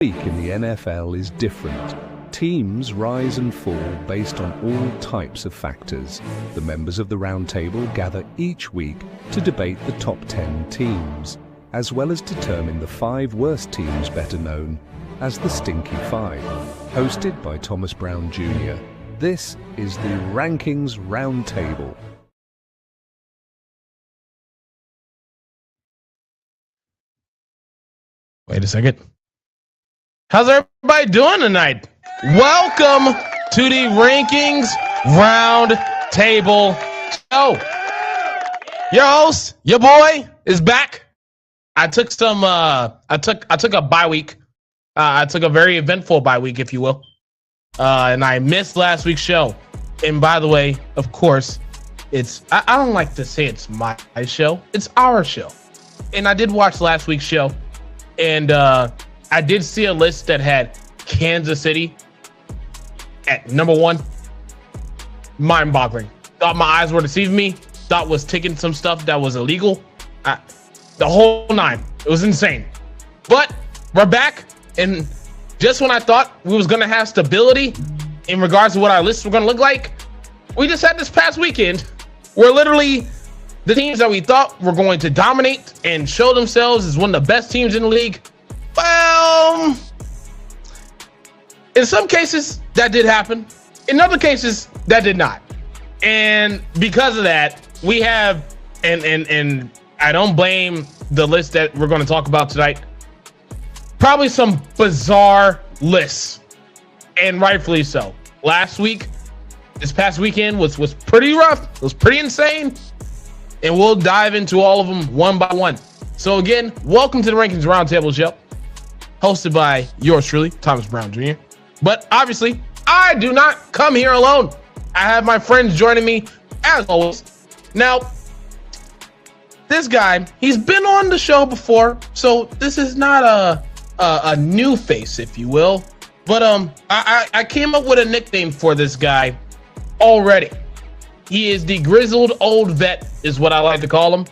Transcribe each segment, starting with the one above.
week in the NFL is different. Teams rise and fall based on all types of factors. The members of the roundtable gather each week to debate the top 10 teams, as well as determine the 5 worst teams, better known as the Stinky 5. Hosted by Thomas Brown Jr., this is the Rankings Roundtable. Wait a second. How's everybody doing tonight? Welcome to the Rankings Roundtable Show. Your host, your boy, is back. I took a bye week. I took a very eventful bye week, if you will. And I missed last week's show. And by the way, of course, I don't like to say it's my show. It's our show. And I did watch last week's show. And I did see a list that had Kansas City at number 1. Mind-boggling. Thought my eyes were deceiving me. Thought was taking some stuff that was illegal. The whole 9. It was insane. But we're back. And just when I thought we was going to have stability in regards to what our lists were going to look like, we just had this past weekend where literally the teams that we thought were going to dominate and show themselves as one of the best teams in the league, well, in some cases that did happen. In other cases that did not. And because of that, we have, and I don't blame the list that we're going to talk about tonight, probably some bizarre lists, and rightfully so. This past weekend was pretty rough. It was pretty insane. And we'll dive into all of them one by one. So again, welcome to the Rankings Roundtable Show, hosted by yours truly, Thomas Brown Jr. But obviously, I do not come here alone. I have my friends joining me, as always. Now, this guy, he's been on the show before, so this is not a new face, if you will. But I came up with a nickname for this guy already. He is the grizzled old vet, is what I like to call him.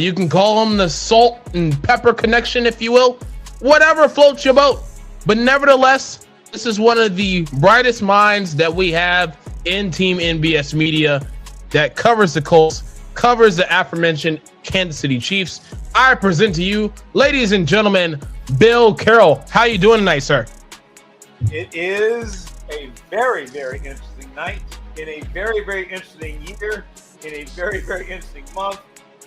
You can call him the salt and pepper connection, if you will. Whatever floats your boat. But nevertheless, this is one of the brightest minds that we have in Team NBS Media that covers the Colts, covers the aforementioned Kansas City Chiefs. I present to you, ladies and gentlemen, Bill Carroll. How you doing tonight, sir? It is a very, very interesting night. In a very, very interesting year, in a very, very interesting month,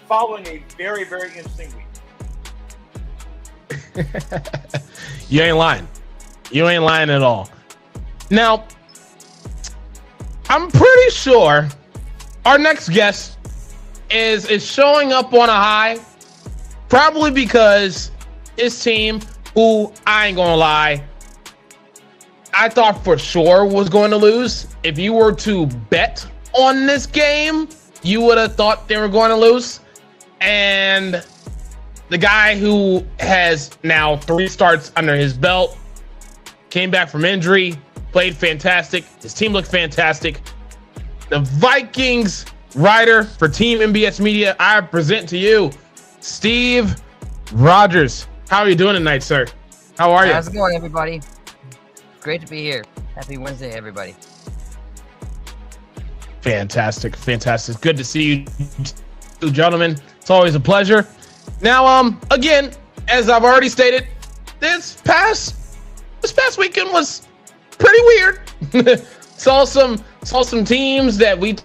following a very, very interesting week. You ain't lying. You ain't lying at all. Now, I'm pretty sure our next guest is showing up on a high, probably because his team, who I ain't gonna lie, I thought for sure was going to lose. If you were to bet on this game, you would have thought they were going to lose. And the guy who has now 3 starts under his belt, came back from injury, played fantastic. His team looked fantastic. The Vikings writer for Team NBS Media, I present to you, Steve Rogers. How are you doing tonight, sir? How are you? How's it going, everybody? Great to be here. Happy Wednesday, everybody. Fantastic. Good to see you, gentlemen. It's always a pleasure. Now, again, as I've already stated, this past weekend was pretty weird. saw some teams that we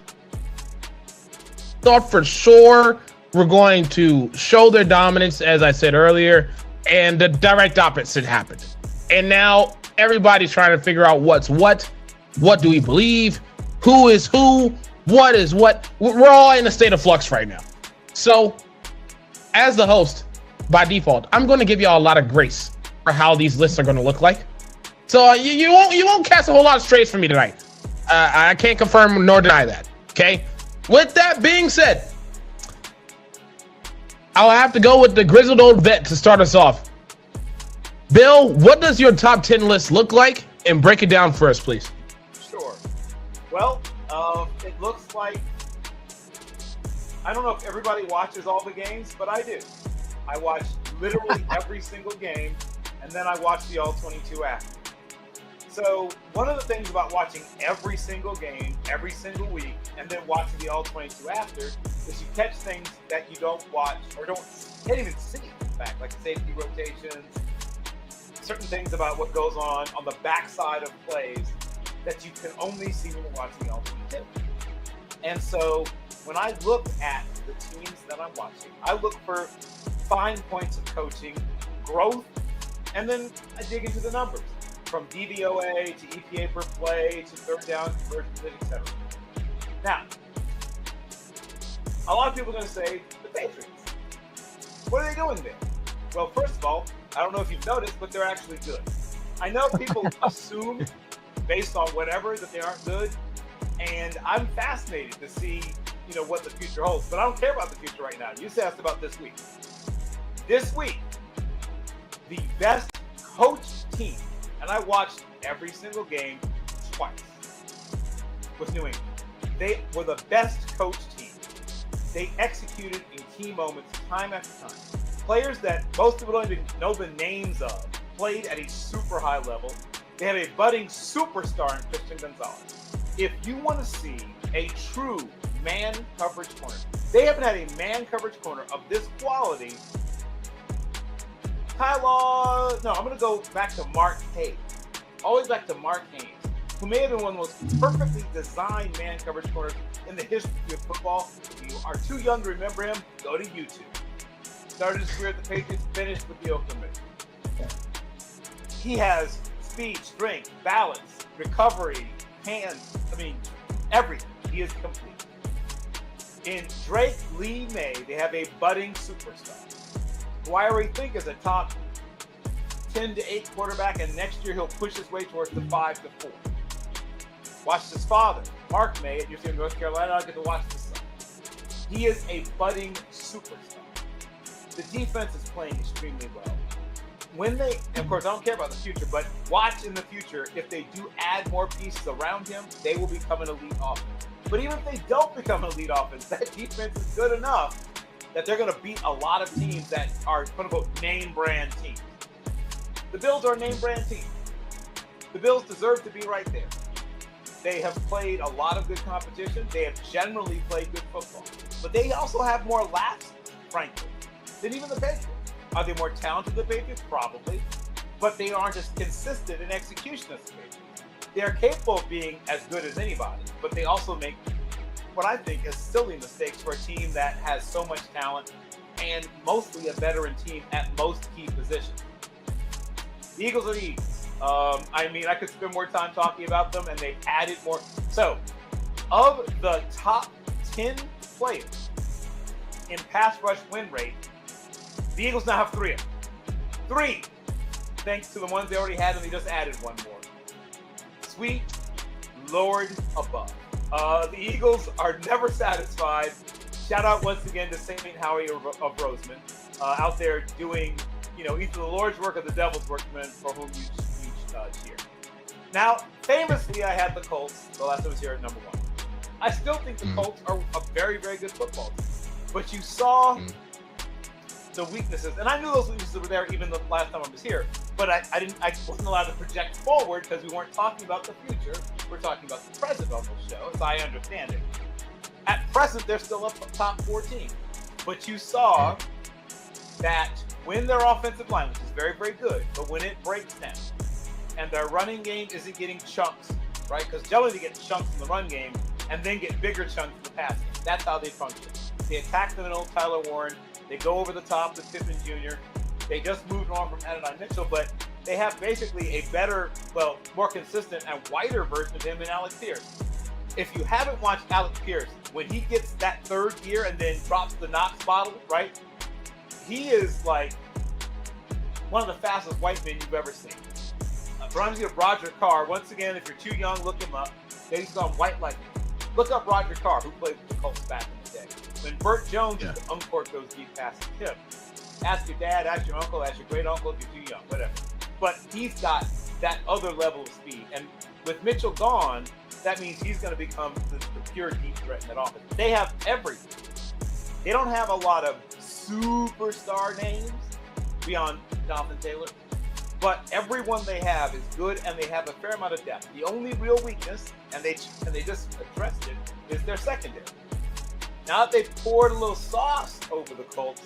thought for sure were going to show their dominance, as I said earlier, and the direct opposite happened. And now everybody's trying to figure out what's what do we believe, who is who, what is what. We're all in a state of flux right now. So as the host, by default, I'm going to give y'all a lot of grace for how these lists are going to look like. So you won't cast a whole lot of strays for me tonight. I can't confirm nor deny that. Okay. With that being said, I'll have to go with the grizzled old vet to start us off. Bill, what does your top 10 list look like? And break it down for us, please. Sure. Well, it looks like, I don't know if everybody watches all the games, but I do. I watch literally every single game. and then I watch the all 22 after. So one of the things about watching every single game, every single week, and then watching the all 22 after is you catch things that you don't watch or can't even see, in fact, like safety rotations, certain things about what goes on the backside of plays that you can only see when you're watching the all 22. And so when I look at the teams that I'm watching, I look for fine points of coaching, growth, and then I dig into the numbers. From DVOA to EPA per play to third down conversion, etc. Now, a lot of people are going to say, the Patriots. What are they doing there? Well, first of all, I don't know if you've noticed, but they're actually good. I know people assume, based on whatever, that they aren't good, and I'm fascinated to see, what the future holds. But I don't care about the future right now. You asked about this week. This week, the best coached team, and I watched every single game twice, with New England. They were the best coached team. They executed in key moments time after time. Players that most people don't even know the names of played at a super high level. They have a budding superstar in Christian Gonzalez. If you want to see a true man coverage corner, they haven't had a man coverage corner of this quality. I'm going to go back to Mark Hayes. Always back to Mark Hayes, who may have been one of the most perfectly designed man coverage corners in the history of football. If you are too young to remember him, go to YouTube. Started his career at the Patriots, finished with the Oakland Raiders. He has speed, strength, balance, recovery, hands, everything. He is complete. In Drake Lee May, they have a budding superstar, who I already think is a top 10 to 8 quarterback, and next year he'll push his way towards the 5 to 4. Watched his father, Mark May, at University of North Carolina. I get to watch his son. He is a budding superstar. The defense is playing extremely well. Of course, I don't care about the future, but watch in the future, if they do add more pieces around him, they will become an elite offense. But even if they don't become an elite offense, that defense is good enough that they're going to beat a lot of teams that are, quote-unquote, name brand teams. The Bills are a name brand team. The Bills deserve to be right there. They have played a lot of good competition. They have generally played good football. But they also have more laughs, frankly, than even the Patriots. Are they more talented than the Patriots? Probably. But they aren't as consistent in execution as the Patriots. They are capable of being as good as anybody, but they also make what I think is silly mistakes for a team that has so much talent and mostly a veteran team at most key positions. The Eagles are the Eagles. I could spend more time talking about them, and they've added more. So, of the top 10 players in pass rush win rate, the Eagles now have 3 of them. 3, thanks to the ones they already had, and they just added one more. Sweet Lord above. The Eagles are never satisfied. Shout out once again to St. Howie of Roseman, out there doing, either the Lord's work or the devil's work, for whom you cheer. Now, famously, I had the Colts the last time I was here at number 1. I still think the Colts are a very, very good football team. But you saw the weaknesses, and I knew those weaknesses were there even the last time I was here. But I wasn't allowed to project forward because we weren't talking about the future. We're talking about the present on the show, as I understand it. At present, they're still a top 4 team. But you saw that when their offensive line, which is very, very good, but when it breaks down, and their running game isn't getting chunks, right? Because generally they get chunks in the run game and then get bigger chunks in the pass game. That's how they function. They attack the middle, Tyler Warren. They go over the top with Pittman Jr. They just moved on from Adonai Mitchell, but they have basically a better, more consistent and wider version of him in Alec Pierce. If you haven't watched Alec Pierce, when he gets that third gear and then drops the Knox bottle, right? He is like one of the fastest white men you've ever seen. Reminds me of Roger Carr. Once again, if you're too young, look him up. Based on White Lightning. Look up Roger Carr, who played with the Colts back in the day. When Burt Jones used to uncork those deep passes to him. Ask your dad, ask your uncle, ask your great uncle if you're too young, whatever. But he's got that other level of speed. And with Mitchell gone, that means he's going to become the pure deep threat in that offense. They have everything. They don't have a lot of superstar names beyond Jonathan Taylor. but everyone they have is good, and they have a fair amount of depth. The only real weakness, and they just addressed it, is their secondary. Now that they've poured a little sauce over the Colts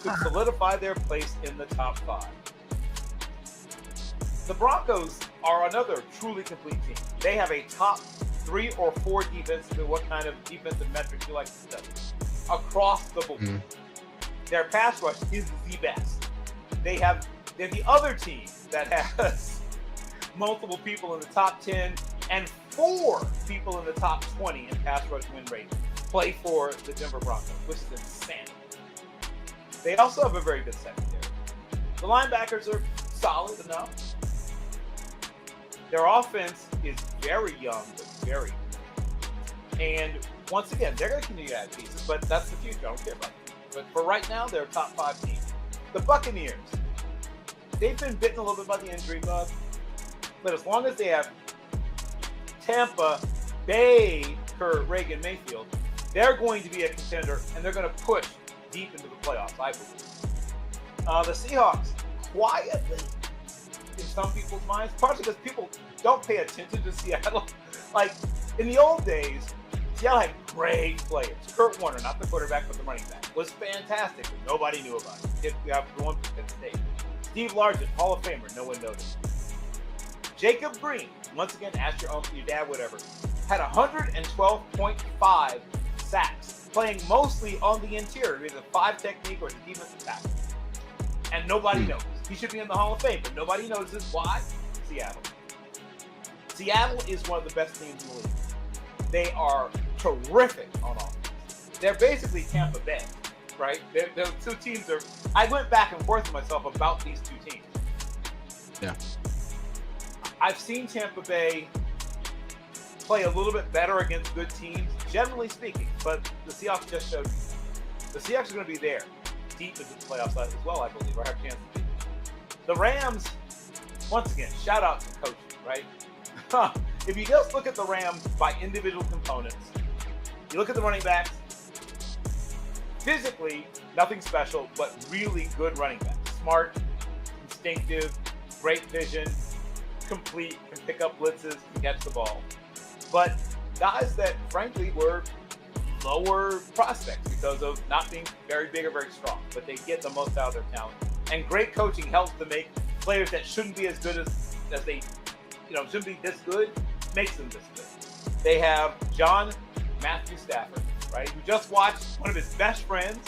could solidify their place in the top 5. The Broncos are another truly complete team. They have a top 3 or 4 defense, what kind of defensive metrics you like to study, across the board. Mm. Their pass rush is the best. They're the other team that has multiple people in the top 10 and 4 people in the top 20 in pass rush win rate play for the Denver Broncos, which is insanity. They also have a very good secondary. The linebackers are solid enough. Their offense is very young, but very good. And once again, they're going to continue to add pieces, but that's the future. I don't care about them. But for right now, they're a top 5 team. The Buccaneers, they've been bitten a little bit by the injury bug, but as long as they have Tampa, Baker, Reagan, Mayfield, they're going to be a contender, and they're going to push deep into the playoffs, I believe. The Seahawks, quietly, in some people's minds, partially because people don't pay attention to Seattle. Like, in the old days, Seattle had great players. Kurt Warner, not the quarterback, but the running back, was fantastic, but nobody knew about it. If we have one Penn State. Steve Largent, Hall of Famer, no one noticed. Jacob Green, once again, ask your uncle, your dad, whatever, had 112.5 sacks, playing mostly on the interior, either 5 technique or the defensive tackle. And nobody knows. He should be in the Hall of Fame, but nobody notices. Why? Seattle. Seattle is one of the best teams in the league. They are terrific on offense. They're basically Tampa Bay, right? They're two teams. I went back and forth with myself about these two teams. Yeah. I've seen Tampa Bay play a little bit better against good teams, generally speaking, but the Seahawks just showed me that. The Seahawks are going to be there deep into the playoffs as well, I believe, or have a chance to be. The Rams, once again, shout out to coaching, right? If you just look at the Rams by individual components, you look at the running backs, physically, nothing special, but really good running backs. Smart, instinctive, great vision, complete, can pick up blitzes, can catch the ball. But guys that, frankly, were lower prospects because of not being very big or very strong, but they get the most out of their talent. And great coaching helps to make players that shouldn't be as good as they, shouldn't be this good, makes them this good. They have John Matthew Stafford, right, who just watched one of his best friends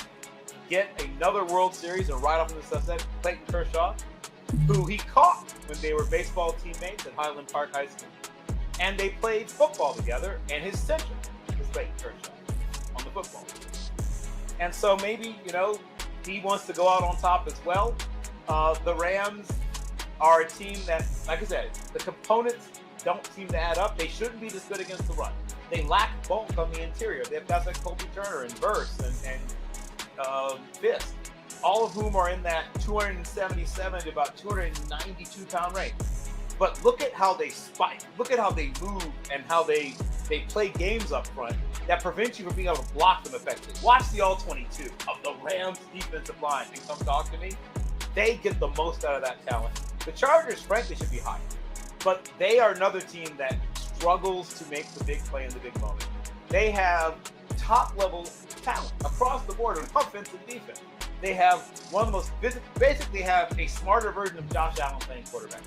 get another World Series and ride off in the sunset, Clayton Kershaw, who he caught when they were baseball teammates at Highland Park High School. And they played football together, and his center was Clayton Kershaw on the football team. And so maybe, he wants to go out on top as well. The Rams are a team that, like I said, the components don't seem to add up. They shouldn't be this good against the run. They lack bulk on the interior. They have guys like Colby Turner and Verse and Fisk, all of whom are in that 277 to about 292-pound range. But look at how they spike. Look at how they move and how they play games up front that prevent you from being able to block them effectively. Watch the All-22 of the Rams defensive line and come talk to me. They get the most out of that talent. The Chargers, frankly, should be higher. But they are another team that struggles to make the big play in the big moment. They have top-level talent across the board on offense and defense. They have one of the most, basically have a smarter version of Josh Allen playing quarterback.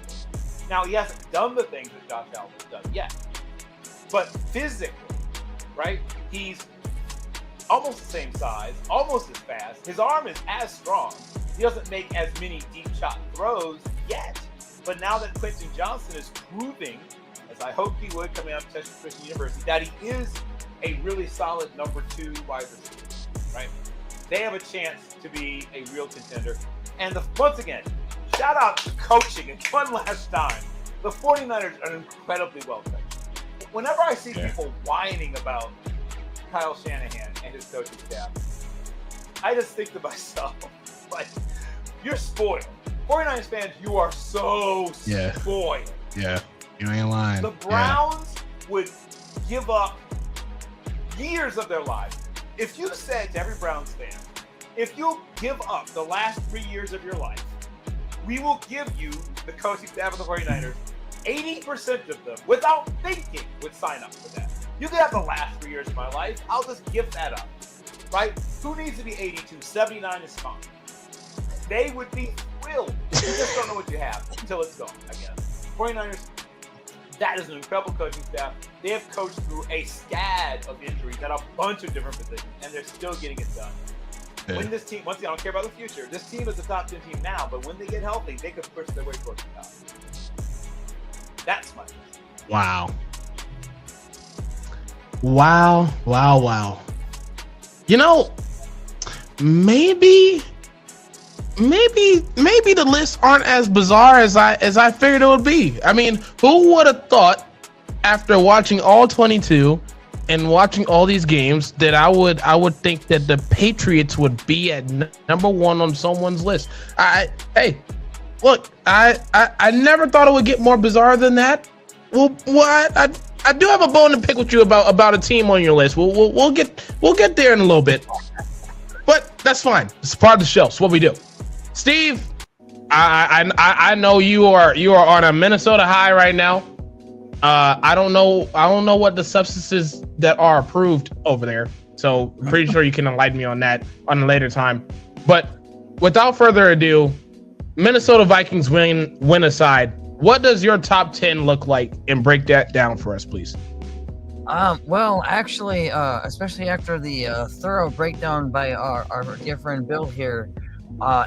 Now, he hasn't done the things that Josh Allen has done yet. But physically, right, he's almost the same size, almost as fast. His arm is as strong. He doesn't make as many deep shot throws yet. But now that Quentin Johnson is proving, as I hoped he would coming out of Texas Christian University, that he is a really solid number 2 wide receiver, right? They have a chance to be a real contender. And once again, shout out to coaching. And one last time, the 49ers are incredibly well coached. Whenever I see people whining about Kyle Shanahan and his coaching staff, I just think to myself, like, you're spoiled. 49ers fans, you are so spoiled. Yeah, you ain't lying. The Browns would give up years of their lives. If you said to every Browns fan, if you give up the last 3 years of your life We will give you the coaching staff of the 49ers. 80% of them, without thinking, would sign up for that. You can have the last 3 years of my life. I'll just give that up, right? Who needs to be 82? 79 is fine. They would be thrilled. You just don't know what you have until it's gone, I guess. 49ers, that is an incredible coaching staff. They have coached through a scad of injuries at a bunch of different positions, and they're still getting it done. Yeah. When this team, once again, I don't care about the future. This team is a top 10 team now, but when they get healthy, they could push their way towards the top. That's my question. Wow. You know, maybe the lists aren't as bizarre as I figured it would be. I mean, who would have thought after watching all 22 and watching all these games that I would think that the Patriots would be at number one on someone's list. Hey, look, I never thought it would get more bizarre than that. Well, I do have a bone to pick with you about a team on your list. We'll get there in a little bit, but that's fine. It's part of the show. It's what we do. Steve, I know you are on a Minnesota high right now. I don't know what the substances that are approved over there. So I'm pretty sure you can enlighten me on that on a later time. But without further ado, Minnesota Vikings win aside, what does your top 10 look like? And break that down for us, please. Well, actually, especially after the thorough breakdown by our dear friend Bill here,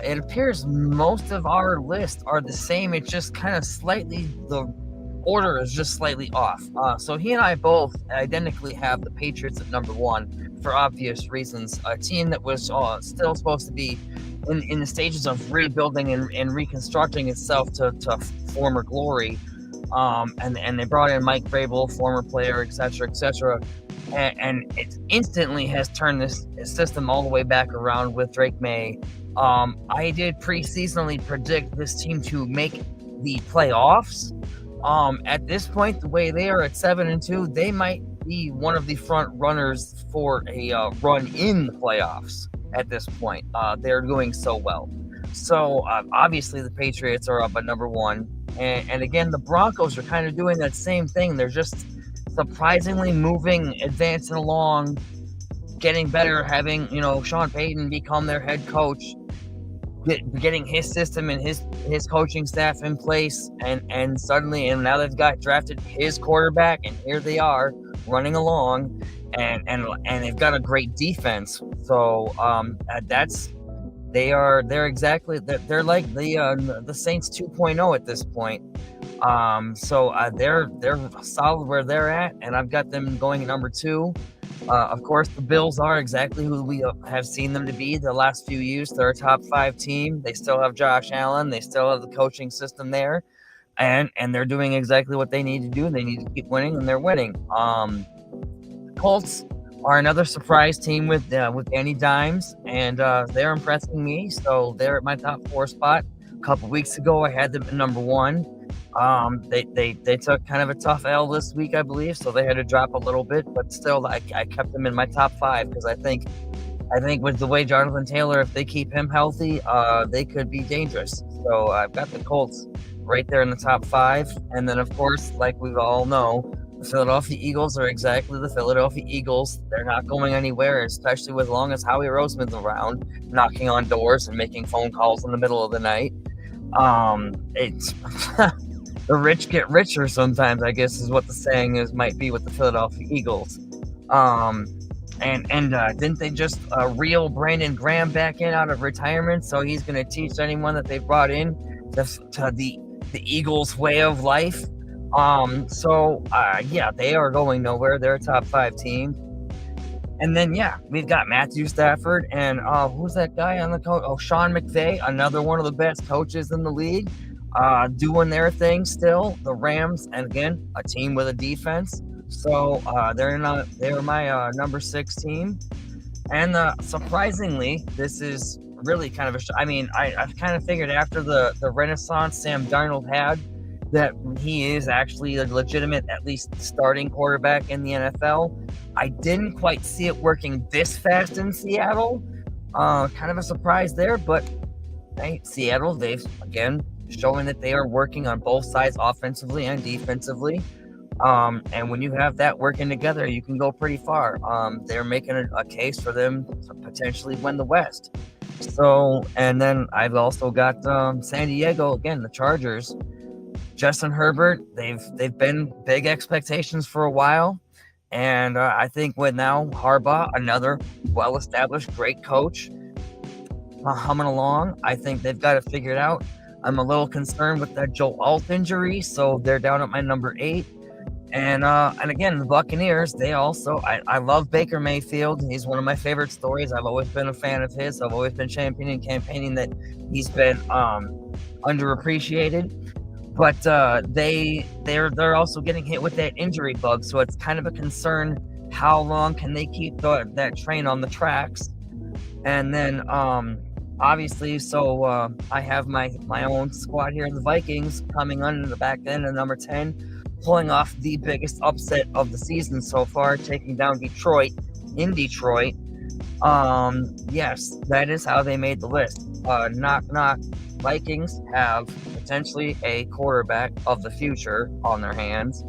it appears most of our lists are the same. It's just kind of slightly, the order is just slightly off. So he and I both identically have the Patriots at number one for obvious reasons. A team that was still supposed to be in the stages of rebuilding and reconstructing itself to former glory. And they brought in Mike Vrabel, former player, etc., and it instantly has turned this system all the way back around with Drake May. I did pre-seasonally predict this team to make the playoffs. At this point, the way they are at 7-2, they might be one of the front runners for a run in the playoffs. At this point, they're doing so well. So obviously the Patriots are up at number one, and again the Broncos are kind of doing that same thing. They're just surprisingly moving, advancing along, getting better, having Sean Payton become their head coach, getting his system and his coaching staff in place, and suddenly now they've got drafted his quarterback, and here they are running along, and they've got a great defense. So they're like the Saints 2.0 at this point. So they're solid where they're at, and I've got them going at number two. Of course, the Bills are exactly who we have seen them to be the last few years. They're a top 5 team. They still have Josh Allen. They still have the coaching system there, and they're doing exactly what they need to do. They need to keep winning, and they're winning. Colts are another surprise team with Danny Dimes, and they're impressing me. So they're at my top 4 spot. A couple weeks ago, I had them at number 1. They took kind of a tough L this week, I believe, so they had to drop a little bit, but still, I kept them in my top 5 because I think with the way Jonathan Taylor, if they keep him healthy, they could be dangerous. So I've got the Colts right there in the top 5, and then of course, like we all know, the Philadelphia Eagles are exactly the Philadelphia Eagles. They're not going anywhere, especially with long as Howie Roseman's around, knocking on doors and making phone calls in the middle of the night. It's the rich get richer sometimes, I guess is what the saying might be with the Philadelphia Eagles. And didn't they just reel Brandon Graham back in out of retirement? So he's going to teach anyone that they brought in to the Eagles way of life. Yeah, they are going nowhere. They're a top 5 team. And then, yeah, we've got Matthew Stafford and who's that guy on the coach? Oh, Sean McVay, another one of the best coaches in the league, doing their thing still. The Rams, and again, a team with a defense. So they're my number 6 team. And surprisingly, this is really kind of I've kind of figured after the renaissance Sam Darnold had, that he is actually a legitimate, at least starting quarterback in the NFL. I didn't quite see it working this fast in Seattle. Kind of a surprise there, but Hey, Seattle, they've again showing that they are working on both sides, offensively and defensively. And when you have that working together, you can go pretty far. They're making a case for them to potentially win the West. So, and then I've also got San Diego again, the Chargers. Justin Herbert, they've been big expectations for a while, and I think with now Harbaugh, another well-established, great coach, humming along. I think they've got it figured out. I'm a little concerned with that Joe Alt injury, so they're down at my number 8. And again, the Buccaneers, they also, I love Baker Mayfield. He's one of my favorite stories. I've always been a fan of his. I've always been campaigning that he's been underappreciated. But they're also getting hit with that injury bug, so it's kind of a concern. How long can they keep that train on the tracks? And then obviously, so I have my own squad here, the Vikings, coming under the back end of number 10. Pulling off the biggest upset of the season so far, taking down Detroit in Detroit. Yes, that is how they made the list. Knock. Vikings have potentially a quarterback of the future on their hands.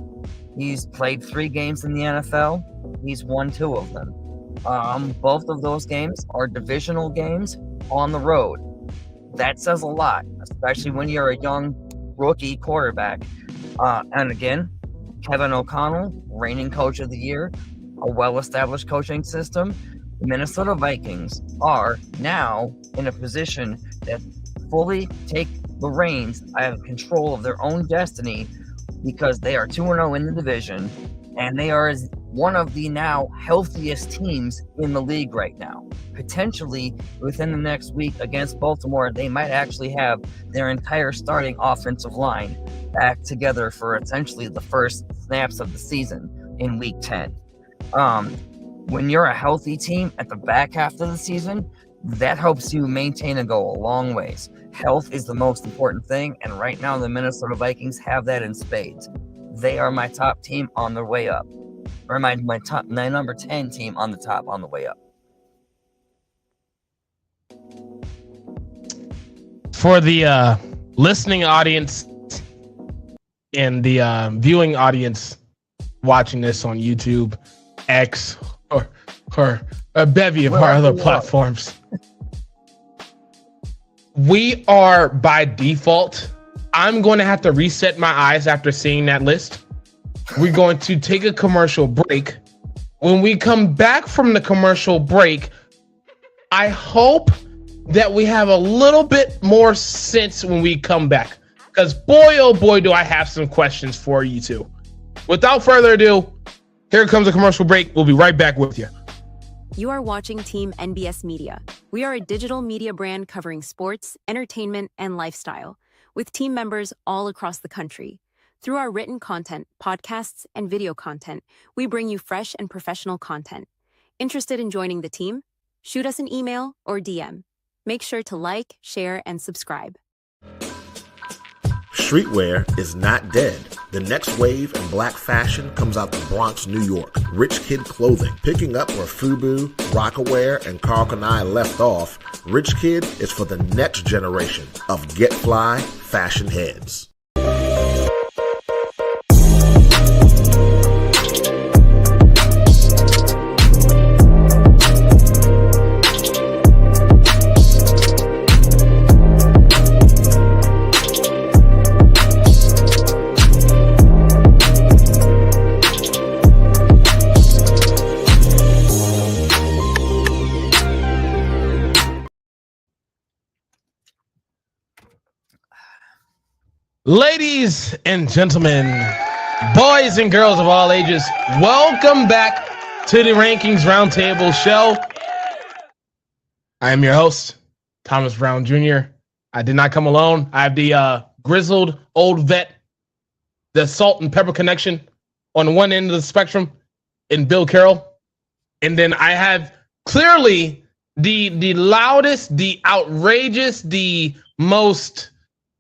He's played 3 games in the NFL. He's won 2 of them. Both of those games are divisional games on the road. That says a lot, especially when you're a young rookie quarterback. And again, Kevin O'Connell, reigning coach of the year, a well-established coaching system. The Minnesota Vikings are now in a position that fully take the reins, have control of their own destiny, because they are 2-0 in the division, and they are one of the now healthiest teams in the league right now. Potentially, within the next week against Baltimore, they might actually have their entire starting offensive line back together for essentially the first snaps of the season in week 10. When you're a healthy team at the back half of the season, that helps you maintain and go a long ways. Health is the most important thing, and right now the Minnesota Vikings have that in spades. They are my top team on their way up, or my number 10 team on the way up. For the listening audience and the viewing audience watching this on YouTube, X, or a bevy of our other platforms, we are by default. I'm going to have to reset my eyes after seeing that list. We're going to take a commercial break. When we come back from the commercial break, I hope that we have a little bit more sense when we come back, because boy, oh boy, do I have some questions for you two. Without further ado, here comes a commercial break. We'll be right back with you. You are watching Team NBS Media. We are a digital media brand covering sports, entertainment, and lifestyle, with team members all across the country. Through our written content, podcasts, and video content, we bring you fresh and professional content. Interested in joining the team? Shoot us an email or DM. Make sure to like, share, and subscribe. Streetwear is not dead. The next wave in black fashion comes out the Bronx, New York. Rich Kid Clothing, picking up where Fubu, Rockaware, and Carl Kanai left off. Rich Kid is for the next generation of Get Fly fashion heads. Ladies and gentlemen, boys and girls of all ages, welcome back to the Rankings Roundtable show. I am your host, Thomas Brown Jr. I did not come alone. I have the grizzled old vet, the salt and pepper connection on one end of the spectrum in Bill Carroll. And then I have clearly the loudest, the outrageous, the most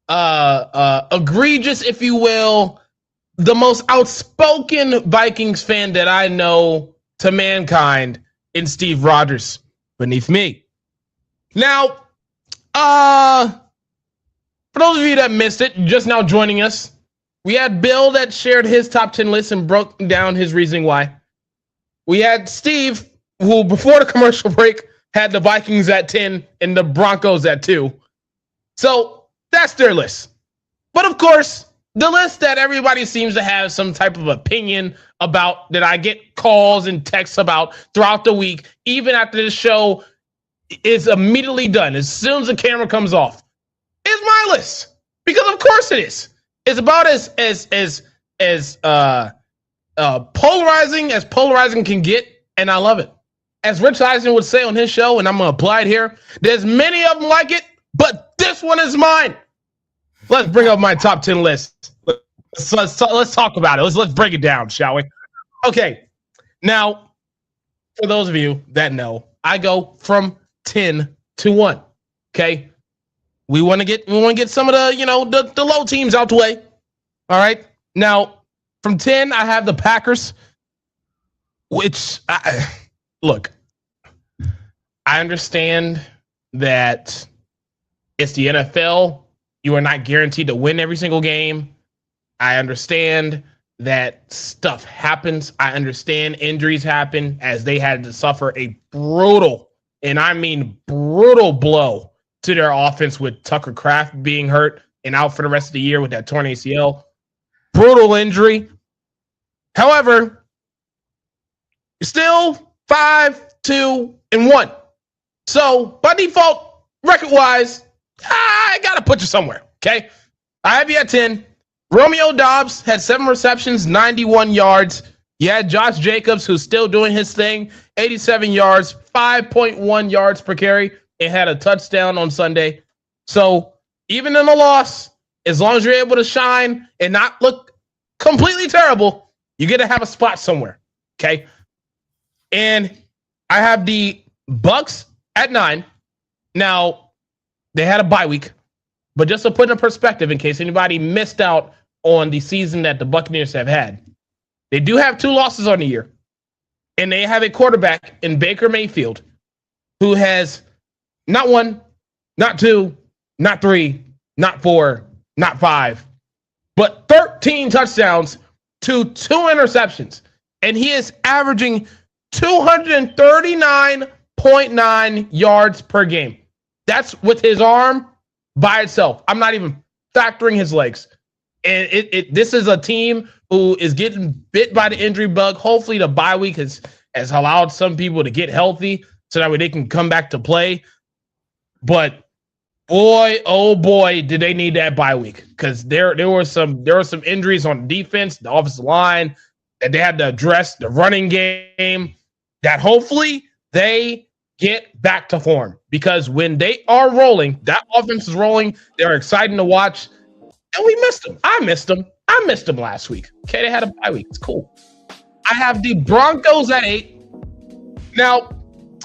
egregious, if you will, the most outspoken Vikings fan that I know to mankind in Steve Rogers beneath me. Now, For those of you that missed it, just now joining us, we had Bill that shared his top 10 list and broke down his reasoning why. We had Steve, who before the commercial break had the Vikings at 10 and the Broncos at 2. So that's their list. But of course, the list that everybody seems to have some type of opinion about, that I get calls and texts about throughout the week, even after the show is immediately done, as soon as the camera comes off, is my list. Because of course it is. It's about as polarizing can get, and I love it. As Rich Eisen would say on his show, and I'm going to apply it here, there's many of them like it, but this one is mine. Let's bring up my top 10 list. Let's talk about it. Let's break it down, shall we? Okay. Now, for those of you that know, I go from 10 to 1. Okay. We want to get some of the the low teams out the way. All right. Now, from 10, I have the Packers, which look, I understand that it's the NFL. You are not guaranteed to win every single game. I understand that stuff happens. I understand injuries happen, as they had to suffer a brutal, and I mean brutal, blow to their offense with Tucker Kraft being hurt and out for the rest of the year with that torn ACL. Brutal injury. However, still 5-2-1. So by default, record-wise, I gotta put you somewhere. Okay, I have you at 10. Romeo Doubs had 7 receptions, 91 yards. You had Josh Jacobs, who's still doing his thing, 87 yards, 5.1 yards per carry, and had a touchdown on Sunday. So even in a loss, as long as you're able to shine and not look completely terrible, you get to have a spot somewhere. Okay, and I have the Bucks at 9. Now, they had a bye week, but just to put in perspective, in case anybody missed out on the season that the Buccaneers have had, they do have 2 losses on the year, and they have a quarterback in Baker Mayfield who has not 1, not 2, not 3, not 4, not 5, but 13 touchdowns to 2 interceptions, and he is averaging 239.9 yards per game. That's with his arm by itself. I'm not even factoring his legs. And this is a team who is getting bit by the injury bug. Hopefully the bye week has allowed some people to get healthy so that way they can come back to play. But boy, oh boy, did they need that bye week, because there were some injuries on defense, the offensive line, that they had to address, the running game, that hopefully they get back to form, because when they are rolling, that offense is rolling. They're exciting to watch, and we missed them. I missed them last week. Okay, they had a bye week. It's cool. I have the Broncos at 8. Now,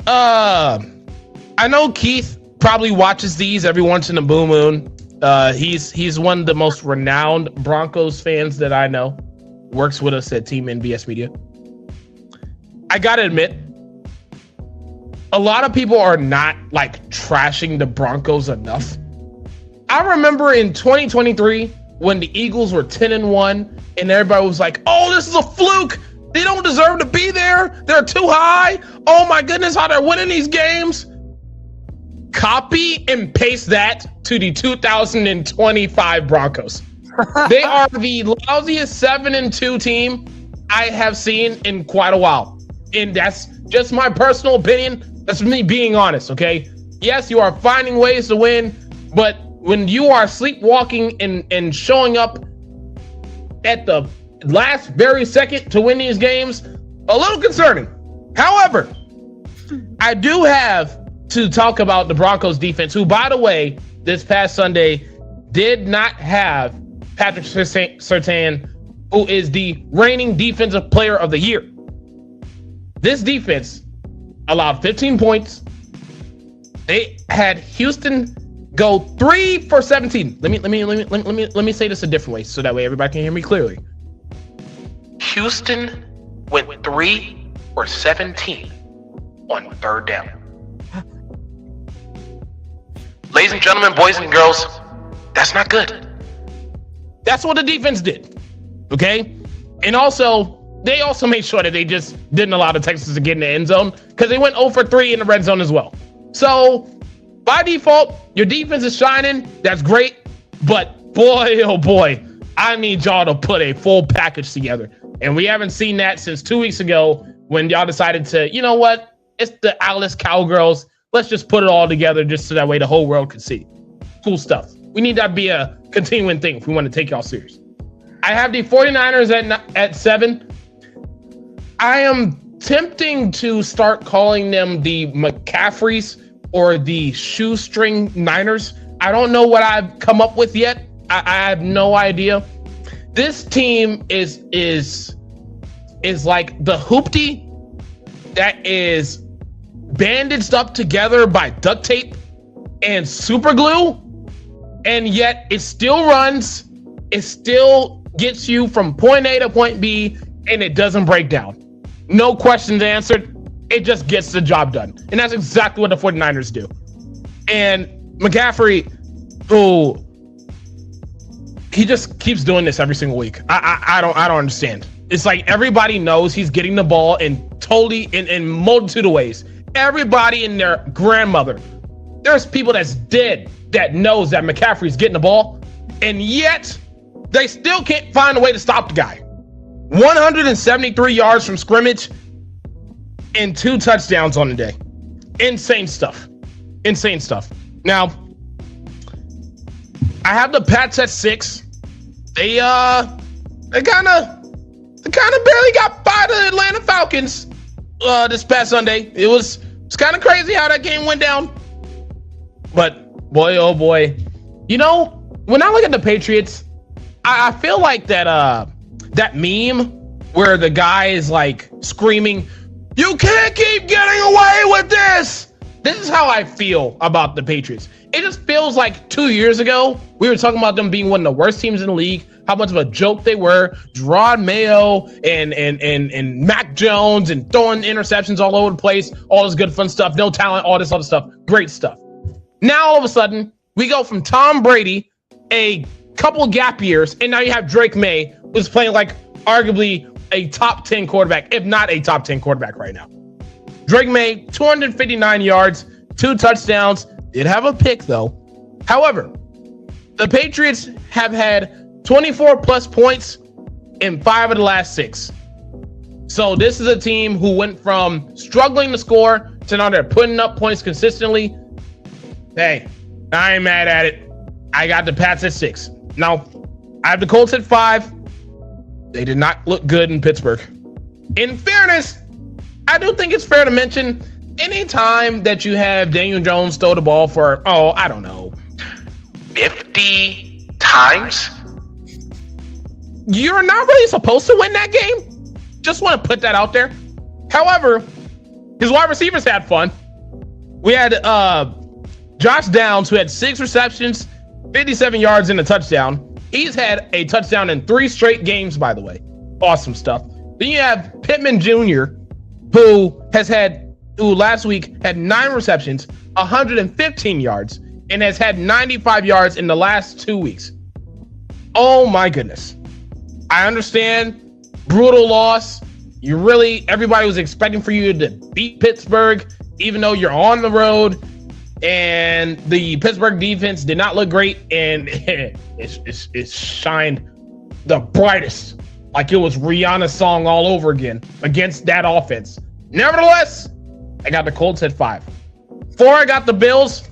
I know Keith probably watches these every once in a blue moon. He's one of the most renowned Broncos fans that I know. Works with us at Team NBS Media. I gotta admit, a lot of people are not like trashing the Broncos enough. I remember in 2023 when the Eagles were 10-1 and everybody was like, "Oh, this is a fluke. They don't deserve to be there. They're too high. Oh my goodness, how they're winning these games." Copy and paste that to the 2025 Broncos. They are the lousiest 7-2 team I have seen in quite a while. And that's just my personal opinion. That's me being honest, okay? Yes, you are finding ways to win, but when you are sleepwalking and showing up at the last very second to win these games, a little concerning. However, I do have to talk about the Broncos defense, who, by the way, this past Sunday did not have Patrick Surtain, who is the reigning defensive player of the year. This defense allowed 15 points. They had Houston go 3 for 17. Let me say this a different way so that way everybody can hear me clearly. Houston went 3 for 17 on 3rd down. Ladies and gentlemen, boys and girls, that's not good. That's what the defense did. Okay? And also, they also made sure that they just didn't allow the Texans to get in the end zone because they went 0 for 3 in the red zone as well. So, by default, your defense is shining. That's great. But boy, oh boy, I need y'all to put a full package together. And we haven't seen that since 2 weeks ago when y'all decided to, you know what? It's the Alice Cowgirls. Let's just put it all together just so that way the whole world can see. Cool stuff. We need that to be a continuing thing if we want to take y'all serious. I have the 49ers at 7. I am tempting to start calling them the McCaffreys or the shoestring Niners. I don't know what I've come up with yet. I have no idea. This team is like the hoopty that is bandaged up together by duct tape and super glue, and yet it still runs. It still gets you from point A to point B, and it doesn't break down. No questions answered. It just gets the job done. And that's exactly what the 49ers do. And McCaffrey, who he just keeps doing this every single week. I don't understand. It's like everybody knows he's getting the ball in multitude of ways. Everybody and their grandmother. There's people that's dead that knows that McCaffrey's getting the ball, and yet they still can't find a way to stop the guy. 173 yards from scrimmage and 2 touchdowns on the day. Insane stuff. Insane stuff. Now, I have the Pats at 6. They kind of barely got by the Atlanta Falcons this past Sunday. It was kind of crazy how that game went down. But boy, oh boy, you know, when I look at the Patriots, I feel like that meme where the guy is like screaming, "You can't keep getting away with this." This is how I feel about the Patriots. It just feels like 2 years ago, we were talking about them being one of the worst teams in the league, how much of a joke they were. Gerard Mayo and Mac Jones and throwing interceptions all over the place, all this good fun stuff, no talent, all this other stuff, great stuff. Now all of a sudden, we go from Tom Brady, a couple gap years, and now you have Drake May, who's playing like arguably a top 10 quarterback, if not a top 10 quarterback right now. Drake May, 259 yards, 2 touchdowns, did have a pick though. However, the Patriots have had 24 plus points in 5 of the last 6. So this is a team who went from struggling to score to now they're putting up points consistently. Hey, I ain't mad at it. I got the Pats at 6. Now, I have the Colts at 5. They did not look good in Pittsburgh. In fairness, I do think it's fair to mention anytime that you have Daniel Jones throw the ball for, I don't know, 50 times, you're not really supposed to win that game. Just want to put that out there. However, his wide receivers had fun. We had Josh Downs, who had 6 receptions, 57 yards and a touchdown. He's had a touchdown in 3 straight games, by the way. Awesome stuff. Then you have Pittman Jr., who last week had 9 receptions, 115 yards, and has had 95 yards in the last 2 weeks. Oh my goodness. I understand. Brutal loss. Everybody was expecting for you to beat Pittsburgh, even though you're on the road. And the Pittsburgh defense did not look great, and it shined the brightest, like it was Rihanna's song all over again against that offense. Nevertheless, I got the Colts at 5. 4, I got the Bills.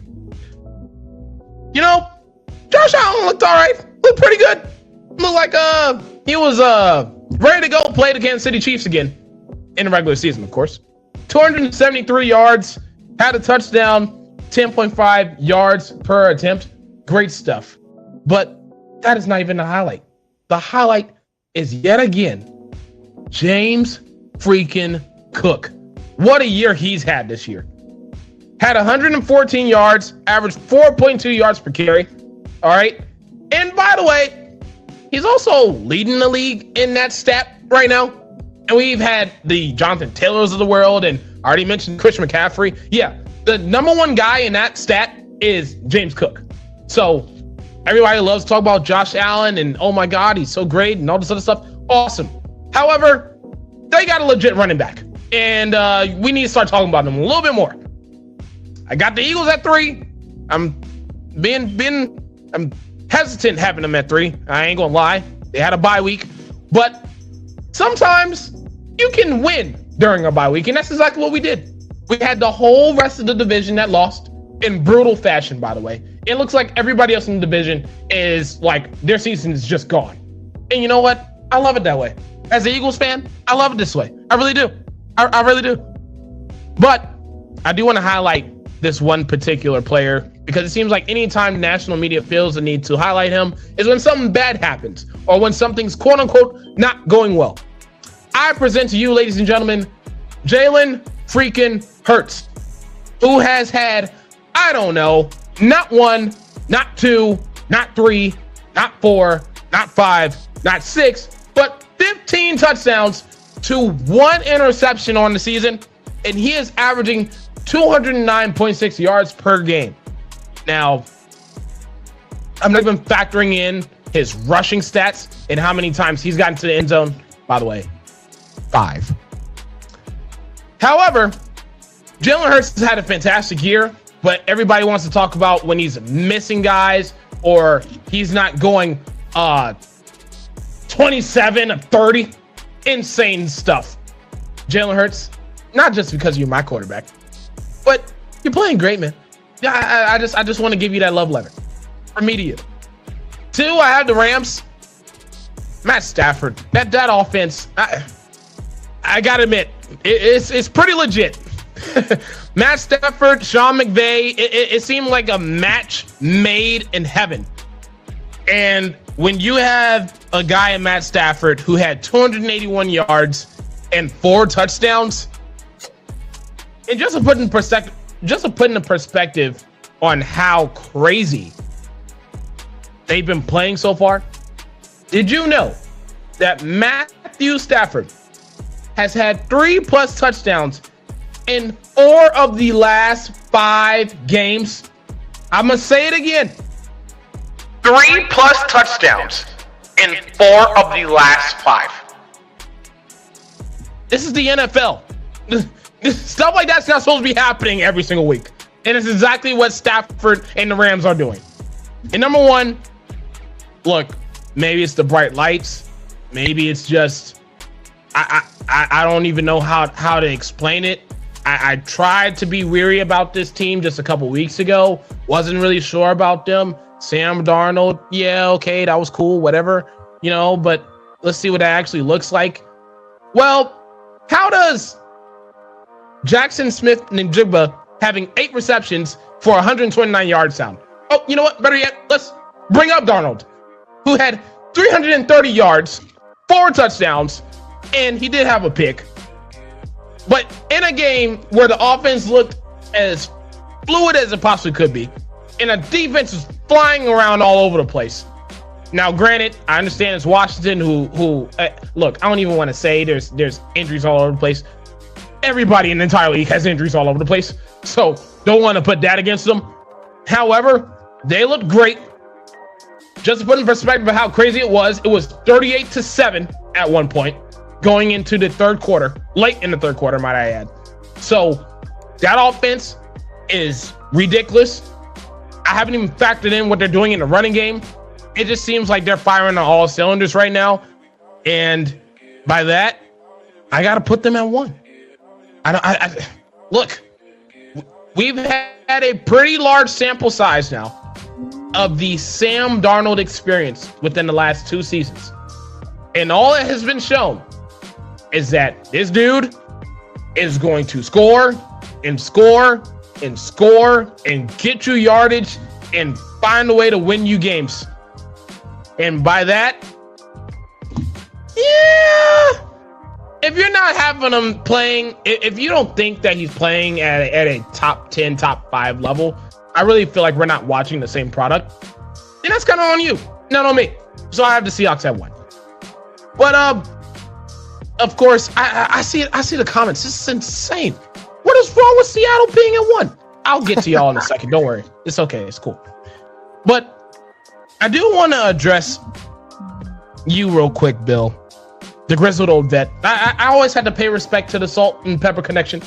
You know, Josh Allen looked all right. Looked pretty good. Looked like he was ready to go play the Kansas City Chiefs again in the regular season, of course. 273 yards, had a touchdown. 10.5 yards per attempt. Great stuff. But that is not even the highlight. The highlight is yet again James freaking Cook. What a year he's had this year. Had 114 yards, averaged 4.2 yards per carry. All right. And by the way, he's also leading the league in that stat right now. And we've had the Jonathan Taylors of the world, and I already mentioned Christian McCaffrey. Yeah. The number 1 guy in that stat is James Cook. So everybody loves to talk about Josh Allen and oh my God, he's so great and all this other stuff. Awesome. However, they got a legit running back, and we need to start talking about them a little bit more. I got the Eagles at 3. I'm hesitant having them at 3. I ain't gonna lie. They had a bye week, but sometimes you can win during a bye week, and that's exactly what we did. We had the whole rest of the division that lost in brutal fashion, by the way. It looks like everybody else in the division is like, their season is just gone. And you know what? I love it that way. As an Eagles fan, I love it this way. I really do. I really do. But I do want to highlight this one particular player, because it seems like anytime national media feels the need to highlight him is when something bad happens or when something's quote unquote not going well. I present to you, ladies and gentlemen, Jalen freaking Hurts, who has had, I don't know, not 1, not 2, not 3, not 4, not 5, not 6, but 15 touchdowns to 1 interception on the season, and he is averaging 209.6 yards per game. Now, I'm not even factoring in his rushing stats and how many times he's gotten to the end zone. By the way, 5. However, Jalen Hurts has had a fantastic year, but everybody wants to talk about when he's missing guys or he's not going 27 of 30. Insane stuff. Jalen Hurts, not just because you're my quarterback, but you're playing great, man. Yeah, I just want to give you that love letter from me to you. 2, I have the Rams. Matt Stafford. That offense, I gotta admit, it's pretty legit. Matt Stafford, Sean McVay, it seemed like a match made in heaven. And when you have a guy in Matt Stafford who had 281 yards and 4 touchdowns, and just to put in perspective on how crazy they've been playing so far, did you know that Matthew Stafford has had 3+ touchdowns in 4 of the last 5 games? I'm gonna say it again. 3+ touchdowns in 4 of the last 5. This is the NFL. Stuff like that's not supposed to be happening every single week. And it's exactly what Stafford and the Rams are doing. And number 1, look, maybe it's the bright lights. Maybe it's just, I don't even know how to explain it. I tried to be weary about this team just a couple weeks ago. Wasn't really sure about them. Sam Darnold, yeah, okay, that was cool, whatever, but let's see what that actually looks like. Well, how does Jackson Smith-Njigba having 8 receptions for 129 yards sound? Oh, you know what? Better yet, let's bring up Darnold, who had 330 yards, 4 touchdowns, and he did have a pick. But in a game where the offense looked as fluid as it possibly could be, and a defense is flying around all over the place. Now, granted, I understand it's Washington who look, I don't even want to say there's injuries all over the place. Everybody in the entire league has injuries all over the place, so don't want to put that against them. However, they looked great. Just to put in perspective of how crazy it was 38-7 at one point going into the third quarter, late in the third quarter, might I add. So that offense is ridiculous. I haven't even factored in what they're doing in the running game. It just seems like they're firing on all cylinders right now. And by that, I got to put them at 1. Look, we've had a pretty large sample size now of the Sam Darnold experience within the last 2 seasons. And all that has been shown is that this dude is going to score and score and score and get you yardage and find a way to win you games. And by that, yeah, if you're not having him playing, if you don't think that he's playing at a top 10, top 5 level, I really feel like we're not watching the same product. And that's kind of on you, not on me. So I have the Seahawks at 1. But of course, I see the comments. This is insane. What is wrong with Seattle being at 1? I'll get to y'all in a second. Don't worry. It's okay. It's cool. But I do want to address you real quick, Bill, the grizzled old vet. I always had to pay respect to the salt and pepper connection.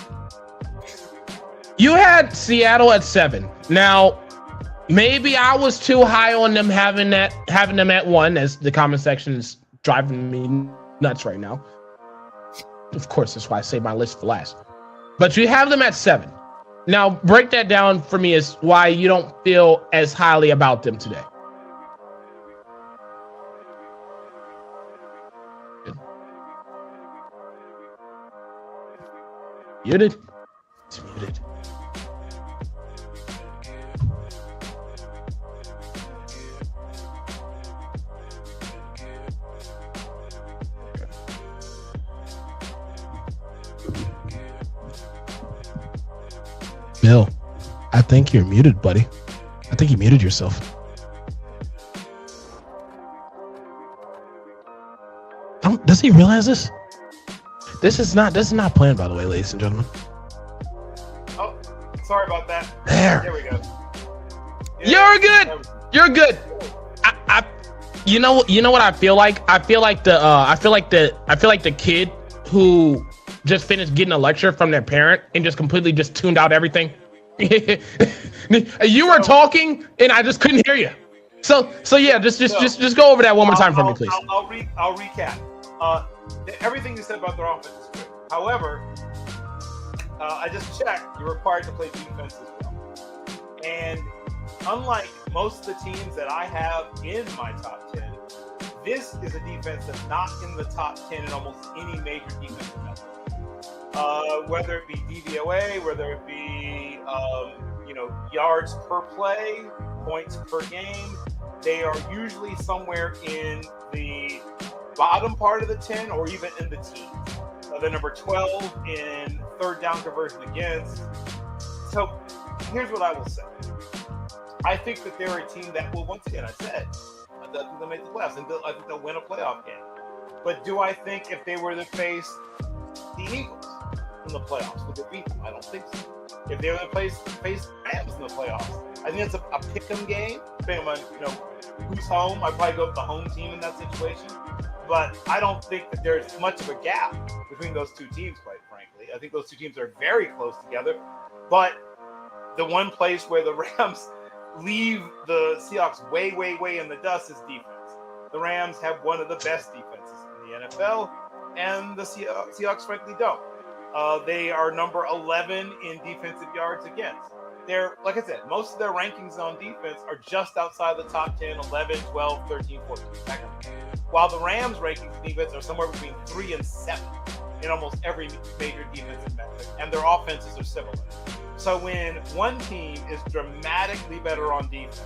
You had Seattle at 7. Now, maybe I was too high on them having them at 1, as the comment section is driving me nuts right now. Of course, that's why I save my list for last. But you have them at 7. Now, break that down for me as why you don't feel as highly about them today. Muted. It's muted. Bill, I think you're muted, buddy. I think you muted yourself. Does he realize this? This is not planned, by the way, ladies and gentlemen. Oh, sorry about that. There we go. Yeah, You're good. You're good. You know what I feel like? I feel like the kid who just finished getting a lecture from their parent and just completely just tuned out everything. You were talking and I just couldn't hear you. So yeah, just go over that one more time for me, please. I'll recap. Everything you said about their offense is good. However, I just checked. You're required to play defense as well. And unlike most of the teams that I have in my top 10, this is a defense that's not in the top 10 in almost any major defensive metric. Whether it be DVOA, whether it be yards per play, points per game, they are usually somewhere in the bottom part of the 10 or even in the teens. They're number 12 in third down conversion against. So here's what I will say. I think that they're a team that will, once again, I think they'll make the playoffs and I think they'll win a playoff game. But do I think if they were to face the Eagles in the playoffs, would they beat them? I don't think so. If they were to face Rams in the playoffs, I think it's a pick-em game. Depending on who's home, I'd probably go with the home team in that situation. But I don't think that there's much of a gap between those two teams, quite frankly. I think those two teams are very close together. But the one place where the Rams leave the Seahawks way, way, way in the dust is defense. The Rams have one of the best defenses in the NFL, and the Seahawks frankly don't. They are number 11 in defensive yards against. They're, like I said, most of their rankings on defense are just outside the top 10, 11, 12, 13, 14. While the Rams' rankings in defense are somewhere between 3 and 7 in almost every major defensive metric, and their offenses are similar. So when one team is dramatically better on defense,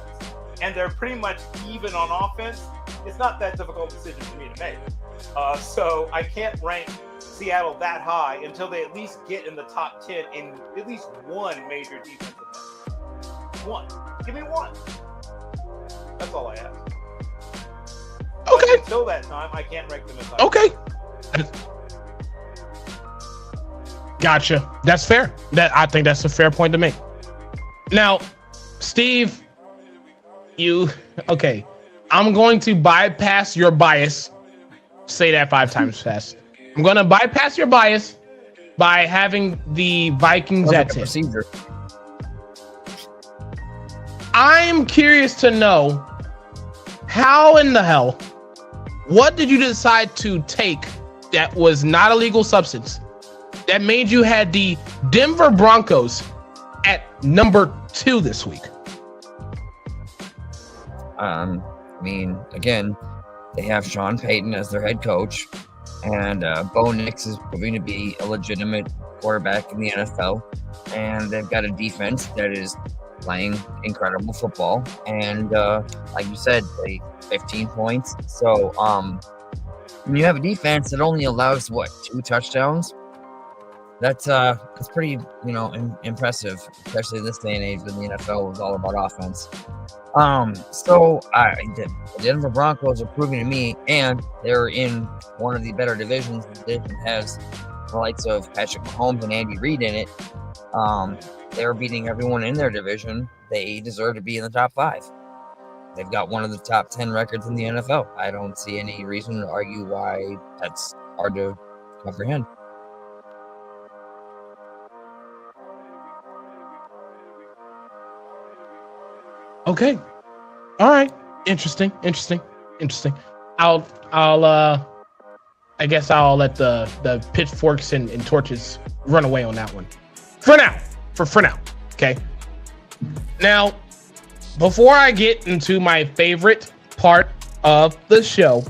and they're pretty much even on offense, it's not that difficult a decision for me to make. So I can't rank Seattle that high until they at least get in the top 10 in at least one major defensive metric. One. Give me one. That's all I ask. Okay. But until that time, I can't rank them as high. Okay. Gotcha. That's fair. I think that's a fair point to make. Now, Steve, okay. I'm going to bypass your bias. Say that 5 times fast. I'm going to bypass your bias by having the Vikings at 10. Procedure. I'm curious to know how in the hell, what did you decide to take that was not a legal substance that made you had the Denver Broncos at number 2 this week? I mean, again, they have Sean Payton as their head coach, and Bo Nix is proving to be a legitimate quarterback in the NFL, and they've got a defense that is playing incredible football, and like you said, they 15 points. So when you have a defense that only allows 2 touchdowns, that's pretty impressive, especially in this day and age when the NFL is all about offense. So the Denver Broncos are proving to me, and they're in one of the better divisions. The division has the likes of Patrick Mahomes and Andy Reid in it. They were beating everyone in their division. They deserve to be in the top 5. They've got one of the top 10 records in the NFL. I don't see any reason to argue why that's hard to comprehend. Okay. All right. Interesting. I guess I'll let the pitchforks and torches run away on that one. For now. For now. Okay. Now, before I get into my favorite part of the show,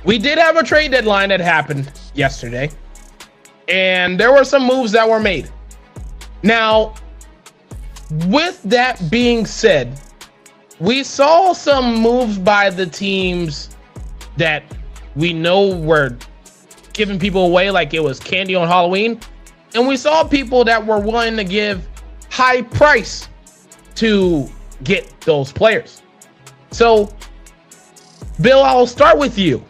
we did have a trade deadline that happened yesterday, and there were some moves that were made. Now, with that being said, we saw some moves by the teams that we know were giving people away like it was candy on Halloween, and we saw people that were willing to give high price to get those players. So, Bill, I'll start with you.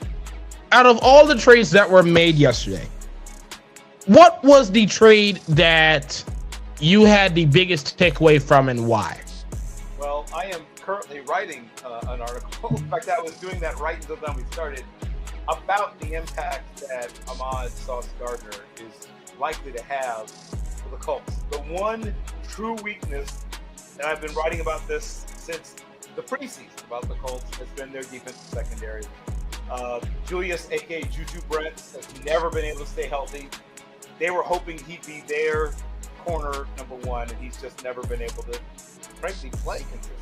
Out of all the trades that were made yesterday, what was the trade that you had the biggest takeaway from, and why? Well, I am currently writing an article. In fact, I was doing that right until then we started, about the impact that Ahmad Sauce Gardner is likely to have for the Colts. The one true weakness, and I've been writing about this since the preseason about the Colts, has been their defensive secondary. Julius, a.k.a. Juju Brents, has never been able to stay healthy. They were hoping he'd be their corner number one, and he's just never been able to, frankly, play consistently.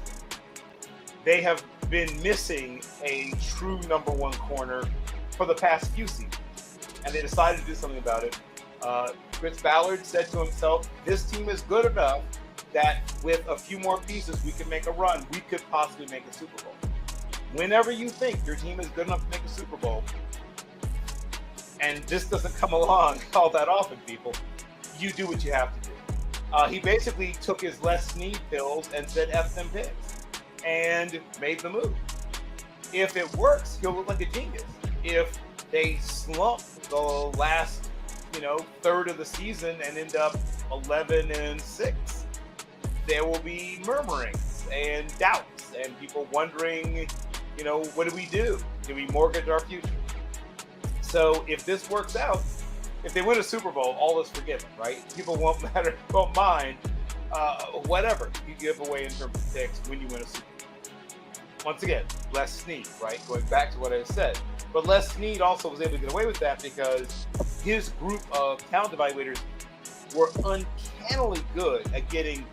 They have been missing a true number one corner for the past few seasons, and they decided to do something about it. Chris Ballard said to himself, this team is good enough that with a few more pieces, we can make a run. We could possibly make a Super Bowl. Whenever you think your team is good enough to make a Super Bowl, and this doesn't come along all that often, people, you do what you have to do. He basically took his Les Snead pills and said, F them picks, and made the move. If it works, he'll look like a genius. If they slump the last, third of the season and end up 11-6, there will be murmurings and doubts and people wondering, what do we do? Do we mortgage our future? So if this works out, if they win a Super Bowl, all is forgiven, right? People won't mind whatever you give away in terms of picks when you win a Super Bowl. Once again, Les Snead, right? Going back to what I said. But Les Snead also was able to get away with that because his group of talent evaluators were uncannily good at getting